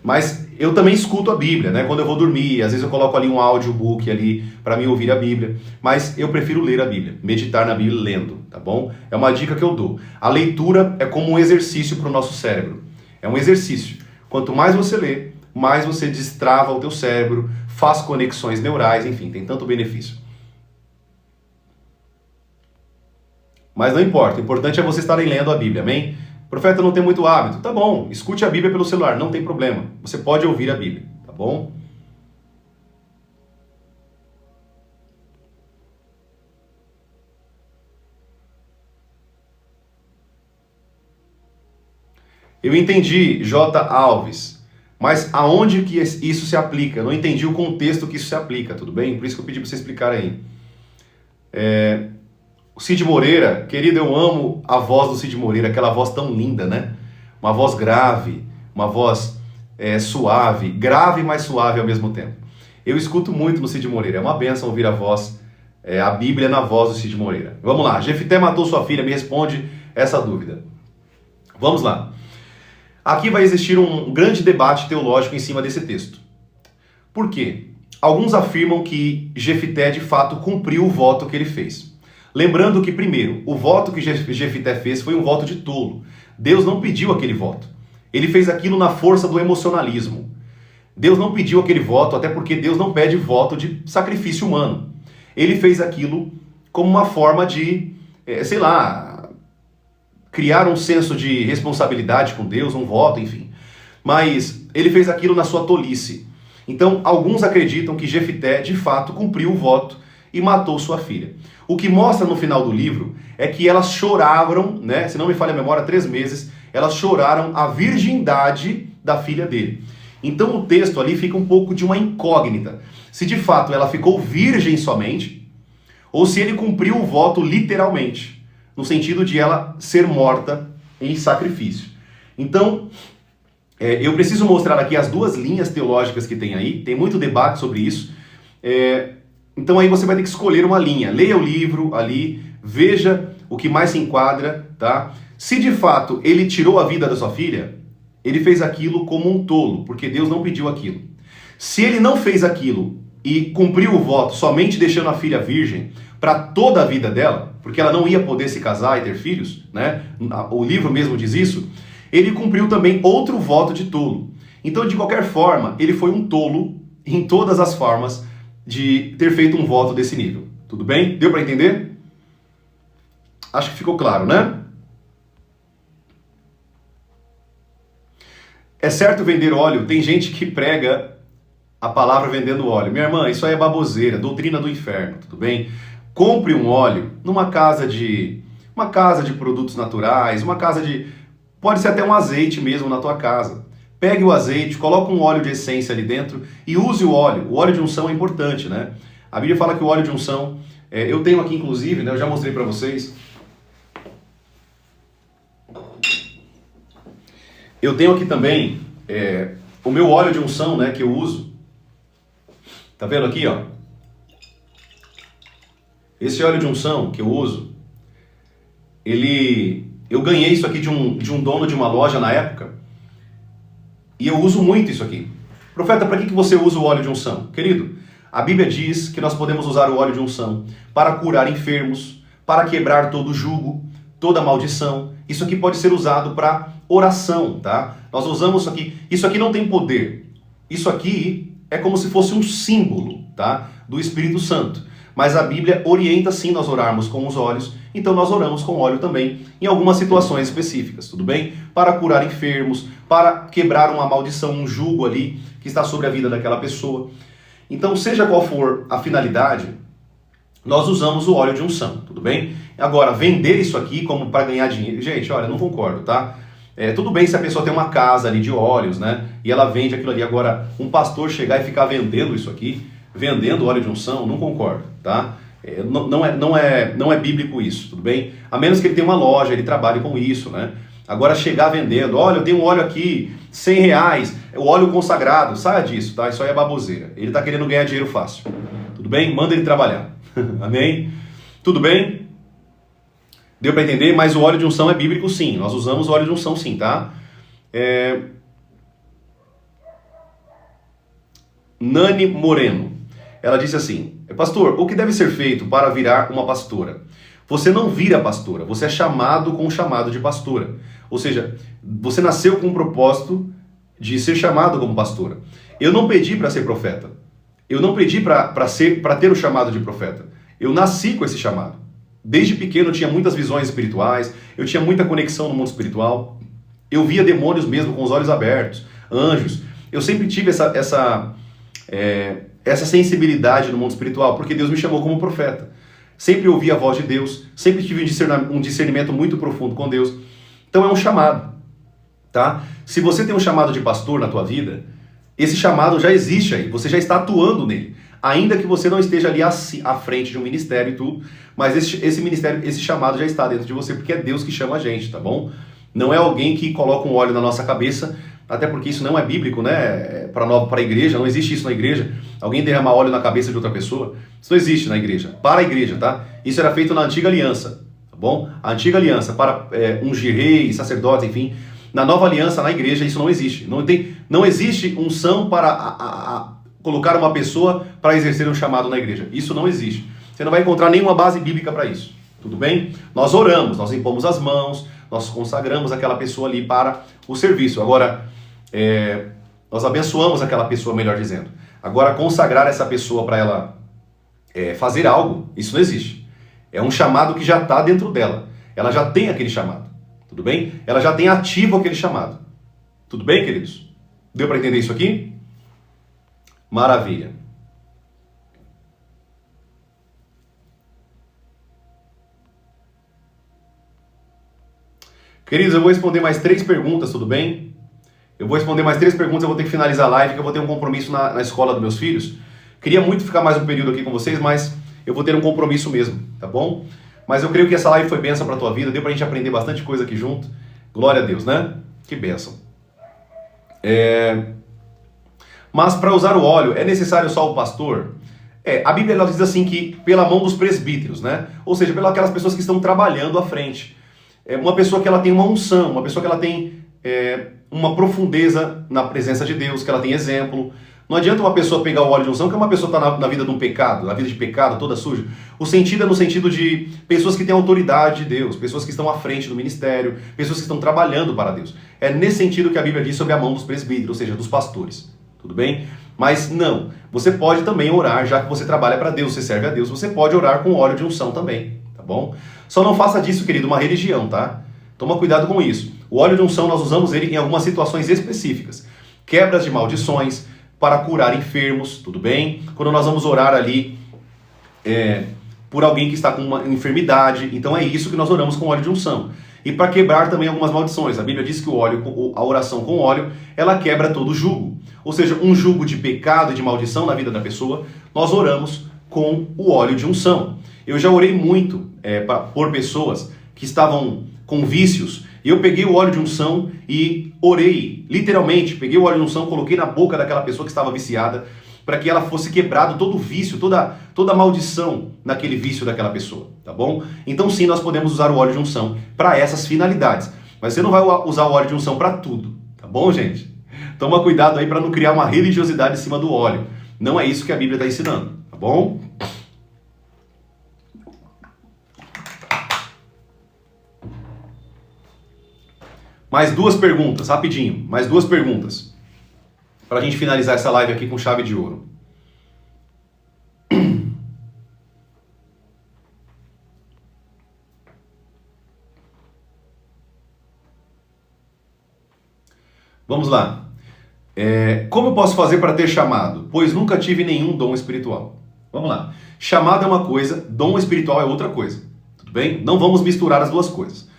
Mas eu também escuto a Bíblia, né? Quando eu vou dormir, às vezes eu coloco ali um audiobook ali para mim ouvir a Bíblia, mas eu prefiro ler a Bíblia, meditar na Bíblia lendo, tá bom? É uma dica que eu dou. A leitura é como um exercício para o nosso cérebro. É um exercício. Quanto mais você lê, mais você destrava o teu cérebro, faz conexões neurais, enfim, tem tanto benefício. Mas não importa, o importante é você estarem lendo a Bíblia, amém? Profeta, não tem muito hábito. Tá bom, escute a Bíblia pelo celular, não tem problema. Você pode ouvir a Bíblia, tá bom? Eu entendi, J. Alves. Mas aonde que isso se aplica? Eu não entendi o contexto que isso se aplica, tudo bem? Por isso que eu pedi para você explicar aí. O Cid Moreira, querido, eu amo a voz do Cid Moreira, aquela voz tão linda, né? Uma voz grave, uma voz suave, grave mas suave ao mesmo tempo. Eu escuto muito no Cid Moreira, é uma bênção ouvir a voz, a Bíblia na voz do Cid Moreira. Vamos lá, Jefité matou sua filha, me responde essa dúvida. Vamos lá. Aqui vai existir um grande debate teológico em cima desse texto. Por quê? Alguns afirmam que Jefité de fato cumpriu o voto que ele fez. Lembrando que, primeiro, o voto que Jefité fez foi um voto de tolo. Deus não pediu aquele voto. Ele fez aquilo na força do emocionalismo. Deus não pediu aquele voto, até porque Deus não pede voto de sacrifício humano. Ele fez aquilo como uma forma de, criar um senso de responsabilidade com Deus, um voto, enfim. Mas ele fez aquilo na sua tolice. Então, alguns acreditam que Jefité, de fato, cumpriu o voto e matou sua filha. O que mostra no final do livro é que elas choraram, né? Se não me falha a memória, 3 meses, elas choraram a virgindade da filha dele. Então o texto ali fica um pouco de uma incógnita. Se de fato ela ficou virgem somente, ou se ele cumpriu o voto literalmente, no sentido de ela ser morta em sacrifício. Então, eu preciso mostrar aqui as 2 linhas teológicas que tem aí, tem muito debate sobre isso. Então aí você vai ter que escolher uma linha, leia o livro ali, veja o que mais se enquadra, tá? Se de fato ele tirou a vida da sua filha, ele fez aquilo como um tolo, porque Deus não pediu aquilo. Se ele não fez aquilo e cumpriu o voto somente deixando a filha virgem para toda a vida dela, porque ela não ia poder se casar e ter filhos, né? O livro mesmo diz isso. Ele cumpriu também outro voto de tolo. Então, de qualquer forma, ele foi um tolo em todas as formas de ter feito um voto desse nível. Tudo bem? Deu para entender? Acho que ficou claro, né? É certo vender óleo? Tem gente que prega a palavra vendendo óleo. Minha irmã, isso aí é baboseira, doutrina do inferno, tudo bem? Compre um óleo numa casa de produtos naturais, pode ser até um azeite mesmo na tua casa. Pegue o azeite, coloque um óleo de essência ali dentro e use o óleo. O óleo de unção é importante, né? A Bíblia fala que o óleo de unção, eu tenho aqui inclusive, né, eu já mostrei para vocês. Eu tenho aqui também o meu óleo de unção, né, que eu uso. Tá vendo aqui, ó? Esse óleo de unção que eu uso, eu ganhei isso aqui de um dono de uma loja na época, e eu uso muito isso aqui. Profeta, para que você usa o óleo de unção? Querido, a Bíblia diz que nós podemos usar o óleo de unção para curar enfermos, para quebrar todo jugo, toda maldição. Isso aqui pode ser usado para oração, tá? Nós usamos isso aqui. Isso aqui não tem poder. Isso aqui é como se fosse um símbolo, tá? Do Espírito Santo. Mas a Bíblia orienta sim nós orarmos com os olhos, então nós oramos com óleo também, em algumas situações específicas, tudo bem? Para curar enfermos, para quebrar uma maldição, um jugo ali que está sobre a vida daquela pessoa. Então, seja qual for a finalidade, nós usamos o óleo de unção, tudo bem? Agora, vender isso aqui como para ganhar dinheiro, gente, olha, não concordo, tá? Tudo bem se a pessoa tem uma casa ali de óleos, né? E ela vende aquilo ali. Agora, um pastor chegar e ficar vendendo isso aqui, vendendo óleo de unção, não concordo, tá? Não é bíblico isso, tudo bem? A menos que ele tenha uma loja, ele trabalhe com isso, né? Agora chegar vendendo, olha, eu tenho um óleo aqui, R$100, o óleo consagrado, saia disso, tá? Isso aí é baboseira. Ele tá querendo ganhar dinheiro fácil, tudo bem? Manda ele trabalhar, amém? Tudo bem? Deu para entender? Mas o óleo de unção é bíblico sim, nós usamos o óleo de unção sim, tá? Nani Moreno. Ela disse assim: pastor, o que deve ser feito para virar uma pastora? Você não vira pastora, você é chamado com o chamado de pastora. Ou seja, você nasceu com o propósito de ser chamado como pastora. Eu não pedi para ser profeta. Eu não pedi para ter o chamado de profeta. Eu nasci com esse chamado. Desde pequeno eu tinha muitas visões espirituais, eu tinha muita conexão no mundo espiritual. Eu via demônios mesmo com os olhos abertos, anjos. Eu sempre tive essa sensibilidade no mundo espiritual, porque Deus me chamou como profeta. Sempre ouvi a voz de Deus, sempre tive um discernimento muito profundo com Deus. Então é um chamado, tá? Se você tem um chamado de pastor na tua vida, esse chamado já existe aí, você já está atuando nele. Ainda que você não esteja ali à frente de um ministério e tudo, mas esse ministério, esse chamado já está dentro de você, porque é Deus que chama a gente, tá bom? Não é alguém que coloca um óleo na nossa cabeça, até porque isso não é bíblico, né? Para a igreja, não existe isso na igreja. Alguém derramar óleo na cabeça de outra pessoa, isso não existe na igreja. Para a igreja, tá? Isso era feito na antiga aliança, tá bom? A antiga aliança, para ungir reis, sacerdotes, enfim. Na nova aliança, na igreja, isso não existe. Não existe unção para colocar uma pessoa para exercer um chamado na igreja. Isso não existe. Você não vai encontrar nenhuma base bíblica para isso. Tudo bem? Nós oramos, nós impomos as mãos, nós consagramos aquela pessoa ali para o serviço. Agora, nós abençoamos aquela pessoa, melhor dizendo. Agora, consagrar essa pessoa para ela fazer algo, isso não existe. É um chamado que já está dentro dela. Ela já tem aquele chamado. Tudo bem? Ela já tem ativo aquele chamado. Tudo bem, queridos? Deu para entender isso aqui? Maravilha. Queridos, eu vou responder mais 3 perguntas, tudo bem? Eu vou responder mais 3 perguntas, eu vou ter que finalizar a live, que eu vou ter um compromisso na escola dos meus filhos. Queria muito ficar mais um período aqui com vocês, mas eu vou ter um compromisso mesmo, tá bom? Mas eu creio que essa live foi bênção pra tua vida, deu pra gente aprender bastante coisa aqui junto. Glória a Deus, né? Que bênção. Mas para usar o óleo, é necessário só o pastor? A Bíblia ela diz assim que pela mão dos presbíteros, né? Ou seja, pelas aquelas pessoas que estão trabalhando à frente. Uma pessoa que ela tem uma unção, uma pessoa que ela tem uma profundeza na presença de Deus, que ela tem exemplo. Não adianta uma pessoa pegar o óleo de unção, que uma pessoa está na vida de um pecado, na vida de pecado, toda suja. O sentido é no sentido de pessoas que têm autoridade de Deus, pessoas que estão à frente do ministério, pessoas que estão trabalhando para Deus. É nesse sentido que a Bíblia diz sobre a mão dos presbíteros, ou seja, dos pastores. Tudo bem? Mas não, você pode também orar, já que você trabalha para Deus, você serve a Deus, você pode orar com óleo de unção também, tá bom? Só não faça disso, querido, uma religião, tá? Toma cuidado com isso. O óleo de unção, nós usamos ele em algumas situações específicas. Quebras de maldições, para curar enfermos, tudo bem? Quando nós vamos orar ali por alguém que está com uma enfermidade, então é isso que nós oramos com óleo de unção. E para quebrar também algumas maldições. A Bíblia diz que a oração com óleo, ela quebra todo jugo. Ou seja, um jugo de pecado e de maldição na vida da pessoa, nós oramos com o óleo de unção. Eu já orei muito por pessoas que estavam com vícios, e eu peguei o óleo de unção e orei, literalmente, peguei o óleo de unção, coloquei na boca daquela pessoa que estava viciada, para que ela fosse quebrado todo o vício, toda a maldição naquele vício daquela pessoa, tá bom? Então sim, nós podemos usar o óleo de unção para essas finalidades, mas você não vai usar o óleo de unção para tudo, tá bom, gente? Toma cuidado aí para não criar uma religiosidade em cima do óleo, não é isso que a Bíblia está ensinando, tá bom? Mais duas perguntas, rapidinho, mais duas perguntas, para a gente finalizar essa live aqui com chave de ouro. Vamos lá. Como eu posso fazer para ter chamado? Pois nunca tive nenhum dom espiritual. Vamos lá. Chamado é uma coisa, dom espiritual é outra coisa. Tudo bem? Não vamos misturar as duas coisas.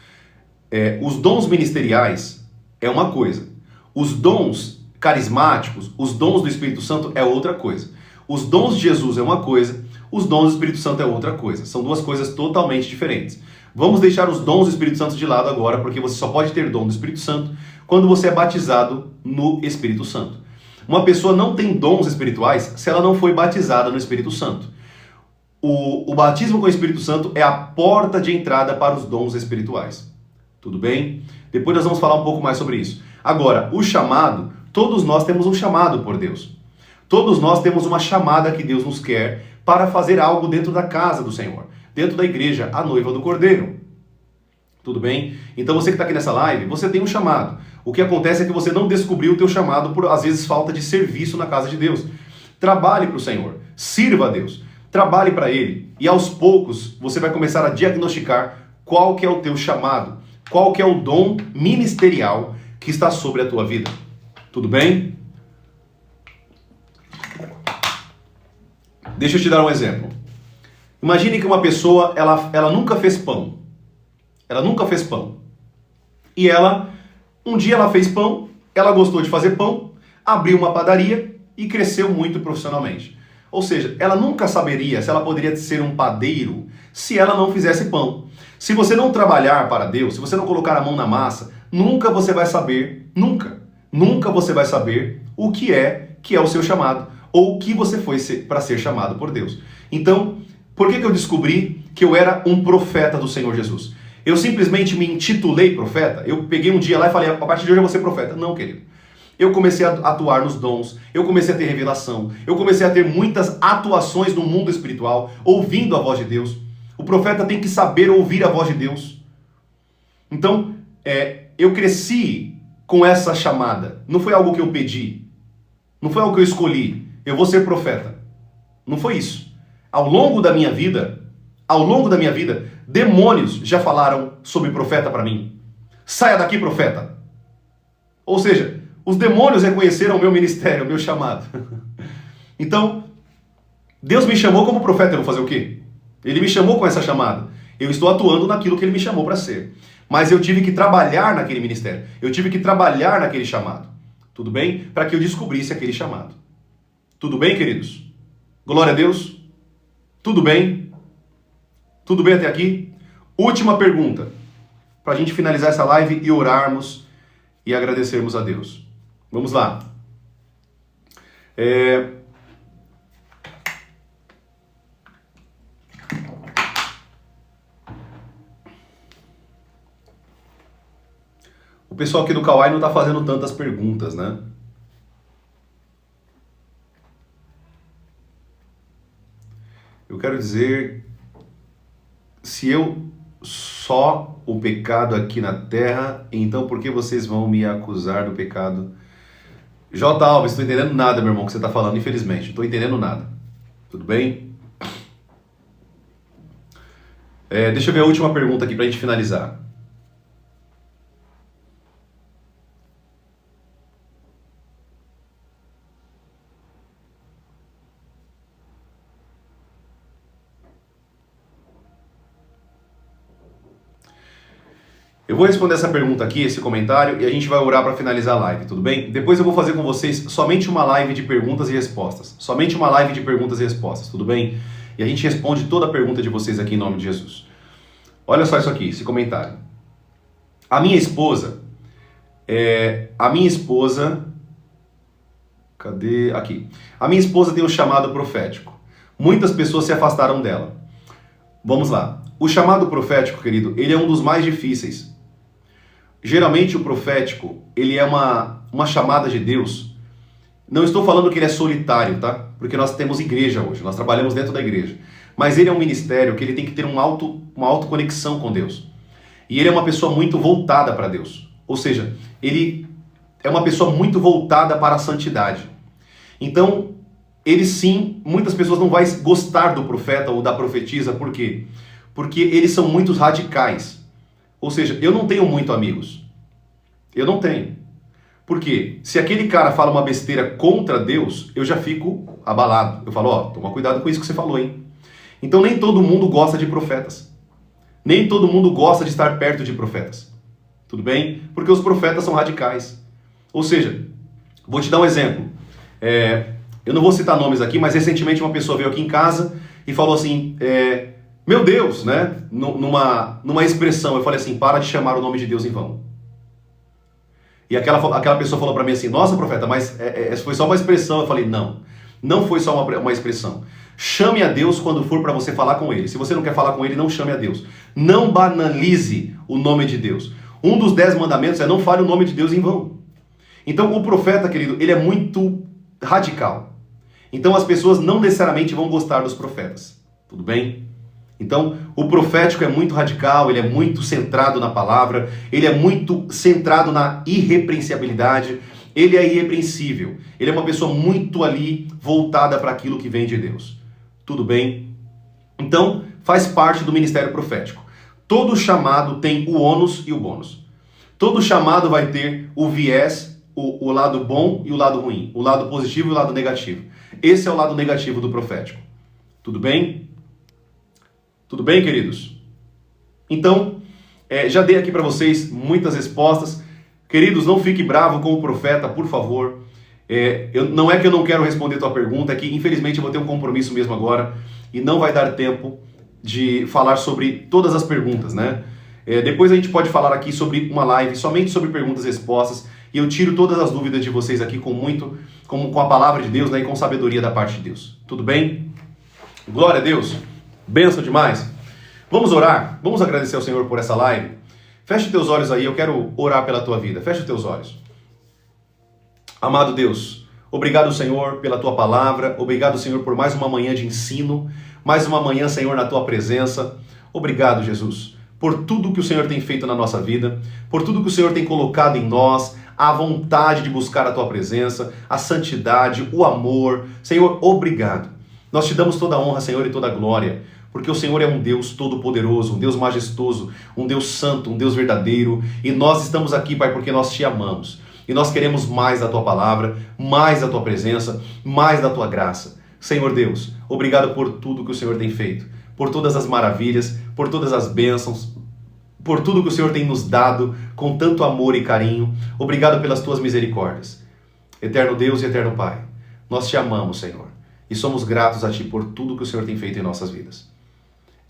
Os dons ministeriais é uma coisa. Os dons carismáticos, os dons do Espírito Santo é outra coisa. Os dons de Jesus é uma coisa, os dons do Espírito Santo é outra coisa. São duas coisas totalmente diferentes. Vamos deixar os dons do Espírito Santo de lado agora, porque você só pode ter dom do Espírito Santo quando você é batizado no Espírito Santo. Uma pessoa não tem dons espirituais se ela não foi batizada no Espírito Santo. O batismo com o Espírito Santo é a porta de entrada para os dons espirituais. Tudo bem? Depois nós vamos falar um pouco mais sobre isso. Agora, o chamado, todos nós temos um chamado por Deus. Todos nós temos uma chamada que Deus nos quer para fazer algo dentro da casa do Senhor, dentro da igreja, a noiva do Cordeiro. Tudo bem? Então você que está aqui nessa live, você tem um chamado. O que acontece é que você não descobriu o teu chamado por, às vezes, falta de serviço na casa de Deus. Trabalhe para o Senhor, sirva a Deus, trabalhe para Ele. E aos poucos você vai começar a diagnosticar qual que é o teu chamado. Qual que é o dom ministerial que está sobre a tua vida? Tudo bem? Deixa eu te dar um exemplo. Imagine que uma pessoa, ela nunca fez pão. Ela nunca fez pão. E um dia ela fez pão, ela gostou de fazer pão, abriu uma padaria e cresceu muito profissionalmente. Ou seja, ela nunca saberia se ela poderia ser um padeiro se ela não fizesse pão. Se você não trabalhar para Deus, se você não colocar a mão na massa, nunca você vai saber, nunca você vai saber o que é o seu chamado, ou o que você foi para ser chamado por Deus. Então, por que eu descobri que eu era um profeta do Senhor Jesus? Eu simplesmente me intitulei profeta? Eu peguei um dia lá e falei, a partir de hoje eu vou ser profeta. Não, querido. Eu comecei a atuar nos dons, eu comecei a ter revelação, eu comecei a ter muitas atuações no mundo espiritual, ouvindo a voz de Deus. O profeta tem que saber ouvir a voz de Deus. Então, eu cresci com essa chamada. Não foi algo que eu pedi. Não foi algo que eu escolhi. Eu vou ser profeta. Não foi isso. Ao longo da minha vida, demônios já falaram sobre profeta para mim. Saia daqui, profeta. Ou seja, os demônios reconheceram o meu ministério, o meu chamado. Então, Deus me chamou como profeta, eu vou fazer o quê? Ele me chamou com essa chamada. Eu estou atuando naquilo que ele me chamou para ser. Mas eu tive que trabalhar naquele ministério. Eu tive que trabalhar naquele chamado. Tudo bem? Para que eu descobrisse aquele chamado. Tudo bem, queridos? Glória a Deus. Tudo bem? Tudo bem até aqui? Última pergunta. Para a gente finalizar essa live e orarmos e agradecermos a Deus. Vamos lá. O pessoal aqui do Kawai não está fazendo tantas perguntas, né? Eu quero dizer, se eu só o pecado aqui na terra, então por que vocês vão me acusar do pecado? J. Alves, não estou entendendo nada, meu irmão, que você está falando, infelizmente. Não estou entendendo nada. Tudo bem? Deixa eu ver a última pergunta aqui para a gente finalizar. Eu vou responder essa pergunta aqui, esse comentário, e a gente vai orar para finalizar a live, tudo bem? Depois eu vou fazer com vocês somente uma live de perguntas e respostas. Somente uma live de perguntas e respostas, tudo bem? E a gente responde toda a pergunta de vocês aqui em nome de Jesus. Olha só isso aqui, esse comentário. A minha esposa... Cadê? Aqui. A minha esposa tem um chamado profético. Muitas pessoas se afastaram dela. Vamos lá. O chamado profético, querido, ele é um dos mais difíceis. Geralmente o profético, ele é uma chamada de Deus. Não estou falando que ele é solitário, tá? Porque nós temos igreja hoje, nós trabalhamos dentro da igreja. Mas ele é um ministério que ele tem que ter uma autoconexão com Deus. E ele é uma pessoa muito voltada para Deus. Ou seja, ele é uma pessoa muito voltada para a santidade. Então, ele sim, muitas pessoas não vão gostar do profeta ou da profetisa, por quê? Porque eles são muito radicais. Ou seja, eu não tenho muito amigos. Eu não tenho. Por quê? Se aquele cara fala uma besteira contra Deus, eu já fico abalado. Eu falo, toma cuidado com isso que você falou, hein? Então nem todo mundo gosta de profetas. Nem todo mundo gosta de estar perto de profetas. Tudo bem? Porque os profetas são radicais. Ou seja, vou te dar um exemplo. Eu não vou citar nomes aqui, mas recentemente uma pessoa veio aqui em casa e falou assim... Meu Deus, né? Numa expressão, eu falei assim, para de chamar o nome de Deus em vão. E aquela pessoa falou para mim assim, nossa, profeta, mas foi só uma expressão. Eu falei, não foi só uma expressão. Chame a Deus quando for para você falar com Ele. Se você não quer falar com Ele, não chame a Deus. Não banalize o nome de Deus. Um dos 10 mandamentos é não fale o nome de Deus em vão. Então o profeta, querido, ele é muito radical. Então as pessoas não necessariamente vão gostar dos profetas. Tudo bem? Então, o profético é muito radical, ele é muito centrado na palavra, ele é muito centrado na irrepreensibilidade, ele é irrepreensível, ele é uma pessoa muito ali voltada para aquilo que vem de Deus. Tudo bem? Então, faz parte do ministério profético. Todo chamado tem o ônus e o bônus. Todo chamado vai ter o viés, o lado bom e o lado ruim, o lado positivo e o lado negativo. Esse é o lado negativo do profético. Tudo bem? Tudo bem, queridos? Então, já dei aqui para vocês muitas respostas. Queridos, não fique bravo com o profeta, por favor. Não é que eu não quero responder a tua pergunta, é que infelizmente eu vou ter um compromisso mesmo agora e não vai dar tempo de falar sobre todas as perguntas, né? Depois a gente pode falar aqui sobre uma live somente sobre perguntas e respostas e eu tiro todas as dúvidas de vocês aqui com a palavra de Deus, né, e com sabedoria da parte de Deus. Tudo bem? Glória a Deus! Benção demais. Vamos orar? Vamos agradecer ao Senhor por essa live? Feche teus olhos aí, eu quero orar pela tua vida. Feche os teus olhos. Amado Deus, obrigado, Senhor, pela tua palavra. Obrigado, Senhor, por mais uma manhã de ensino. Mais uma manhã, Senhor, na tua presença. Obrigado, Jesus, por tudo que o Senhor tem feito na nossa vida, por tudo que o Senhor tem colocado em nós, a vontade de buscar a tua presença, a santidade, o amor. Senhor, obrigado. Nós te damos toda a honra, Senhor, e toda a glória, porque o Senhor é um Deus todo-poderoso, um Deus majestoso, um Deus santo, um Deus verdadeiro, e nós estamos aqui, Pai, porque nós te amamos, e nós queremos mais da tua palavra, mais da tua presença, mais da tua graça. Senhor Deus, obrigado por tudo que o Senhor tem feito, por todas as maravilhas, por todas as bênçãos, por tudo que o Senhor tem nos dado com tanto amor e carinho. Obrigado pelas tuas misericórdias. Eterno Deus e eterno Pai, nós te amamos, Senhor. E somos gratos a Ti por tudo que o Senhor tem feito em nossas vidas.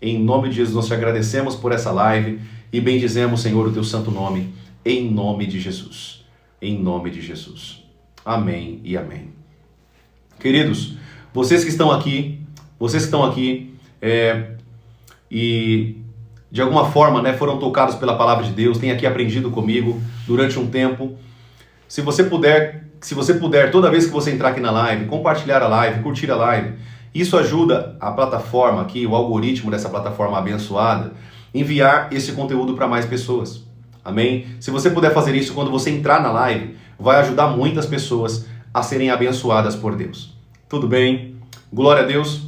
Em nome de Jesus, nós te agradecemos por essa live e bendizemos, Senhor, o Teu santo nome, em nome de Jesus. Em nome de Jesus. Amém e amém. Queridos, vocês que estão aqui e de alguma forma, né, foram tocados pela palavra de Deus, têm aqui aprendido comigo durante um tempo, se você puder, toda vez que você entrar aqui na live, compartilhar a live, curtir a live, Isso ajuda a plataforma aqui, o algoritmo dessa plataforma abençoada, enviar esse conteúdo para mais pessoas. Amém? Se você puder fazer isso quando você entrar na live, vai ajudar muitas pessoas a serem abençoadas por Deus. Tudo bem? Glória a Deus.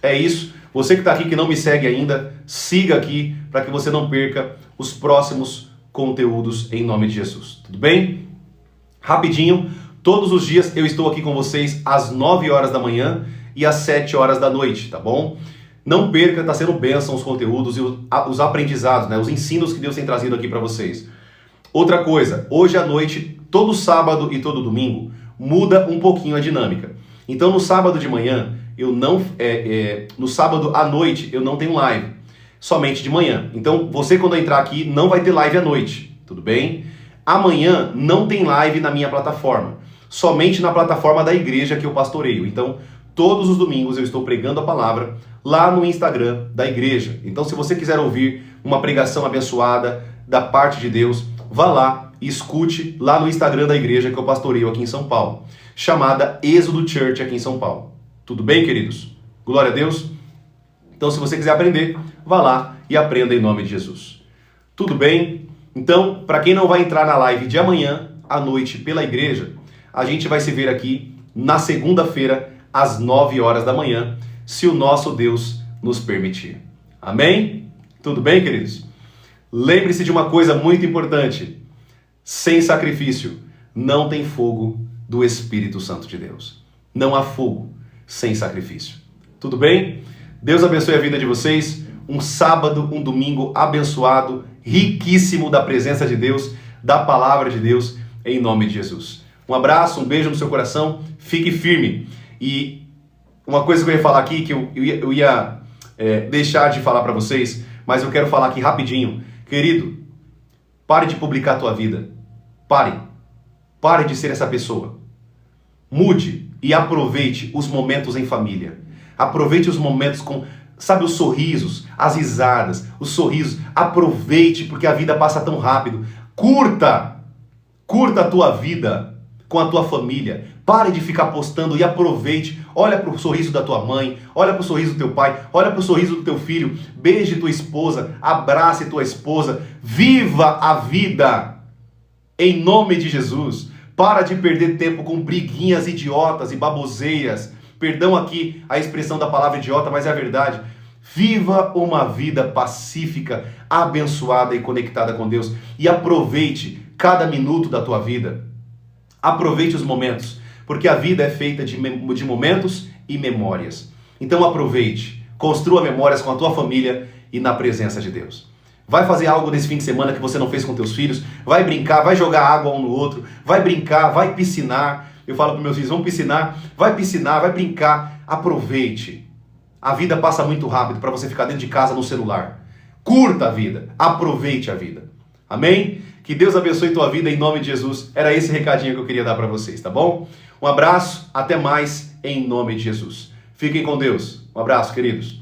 É isso. Você que está aqui que não me segue ainda, siga aqui para que você não perca os próximos conteúdos em nome de Jesus. Tudo bem? Rapidinho, todos os dias eu estou aqui com vocês às 9 horas da manhã e às 7 horas da noite, tá bom? Não perca, está sendo bênção os conteúdos e os aprendizados, né? Os ensinos que Deus tem trazido aqui para vocês. Outra coisa, hoje à noite, todo sábado e todo domingo, muda um pouquinho a dinâmica. Então no sábado de manhã, no sábado à noite eu não tenho live, somente de manhã. Então você quando entrar aqui não vai ter live à noite, tudo bem? Amanhã não tem live na minha plataforma, somente na plataforma da igreja que eu pastoreio. Então todos os domingos eu estou pregando a palavra lá no Instagram da igreja. Então se você quiser ouvir uma pregação abençoada da parte de Deus, vá lá e escute lá no Instagram da igreja que eu pastoreio aqui em São Paulo, chamada Êxodo Church aqui em São Paulo. Tudo bem, queridos? Glória a Deus. Então, se você quiser aprender, vá lá e aprenda em nome de Jesus. Tudo bem? Então, para quem não vai entrar na live de amanhã à noite pela igreja, a gente vai se ver aqui na segunda-feira às 9 horas da manhã, se o nosso Deus nos permitir. Amém? Tudo bem, queridos? Lembre-se de uma coisa muito importante. Sem sacrifício, não tem fogo do Espírito Santo de Deus. Não há fogo sem sacrifício. Tudo bem? Deus abençoe a vida de vocês. Um sábado, um domingo abençoado, riquíssimo da presença de Deus, da palavra de Deus, em nome de Jesus. Um abraço, um beijo no seu coração. Fique firme. E uma coisa que eu ia falar aqui, que eu ia deixar de falar para vocês, mas eu quero falar aqui rapidinho. Querido, pare de publicar a tua vida. Pare de ser essa pessoa. Mude e aproveite os momentos em família. Aproveite os momentos com, sabe, os sorrisos, as risadas, os sorrisos. Aproveite porque a vida passa tão rápido. Curta a tua vida com a tua família. Pare de ficar postando e aproveite. Olha para o sorriso da tua mãe, olha para o sorriso do teu pai, olha para o sorriso do teu filho. Beije tua esposa, abrace tua esposa. Viva a vida em nome de Jesus. Para de perder tempo com briguinhas idiotas e baboseiras. Perdão aqui a expressão da palavra idiota, mas é a verdade. Viva uma vida pacífica, abençoada e conectada com Deus. E aproveite cada minuto da tua vida. Aproveite os momentos, porque a vida é feita de momentos e memórias. Então aproveite, construa memórias com a tua família e na presença de Deus. Vai fazer algo nesse fim de semana que você não fez com teus filhos, vai brincar, vai jogar água um no outro, vai brincar, vai piscinar. Eu falo para meus filhos, vamos piscinar, vai brincar, aproveite. A vida passa muito rápido para você ficar dentro de casa no celular. Curta a vida, aproveite a vida. Amém? Que Deus abençoe tua vida em nome de Jesus. Era esse recadinho que eu queria dar para vocês, tá bom? Um abraço, até mais em nome de Jesus. Fiquem com Deus. Um abraço, queridos.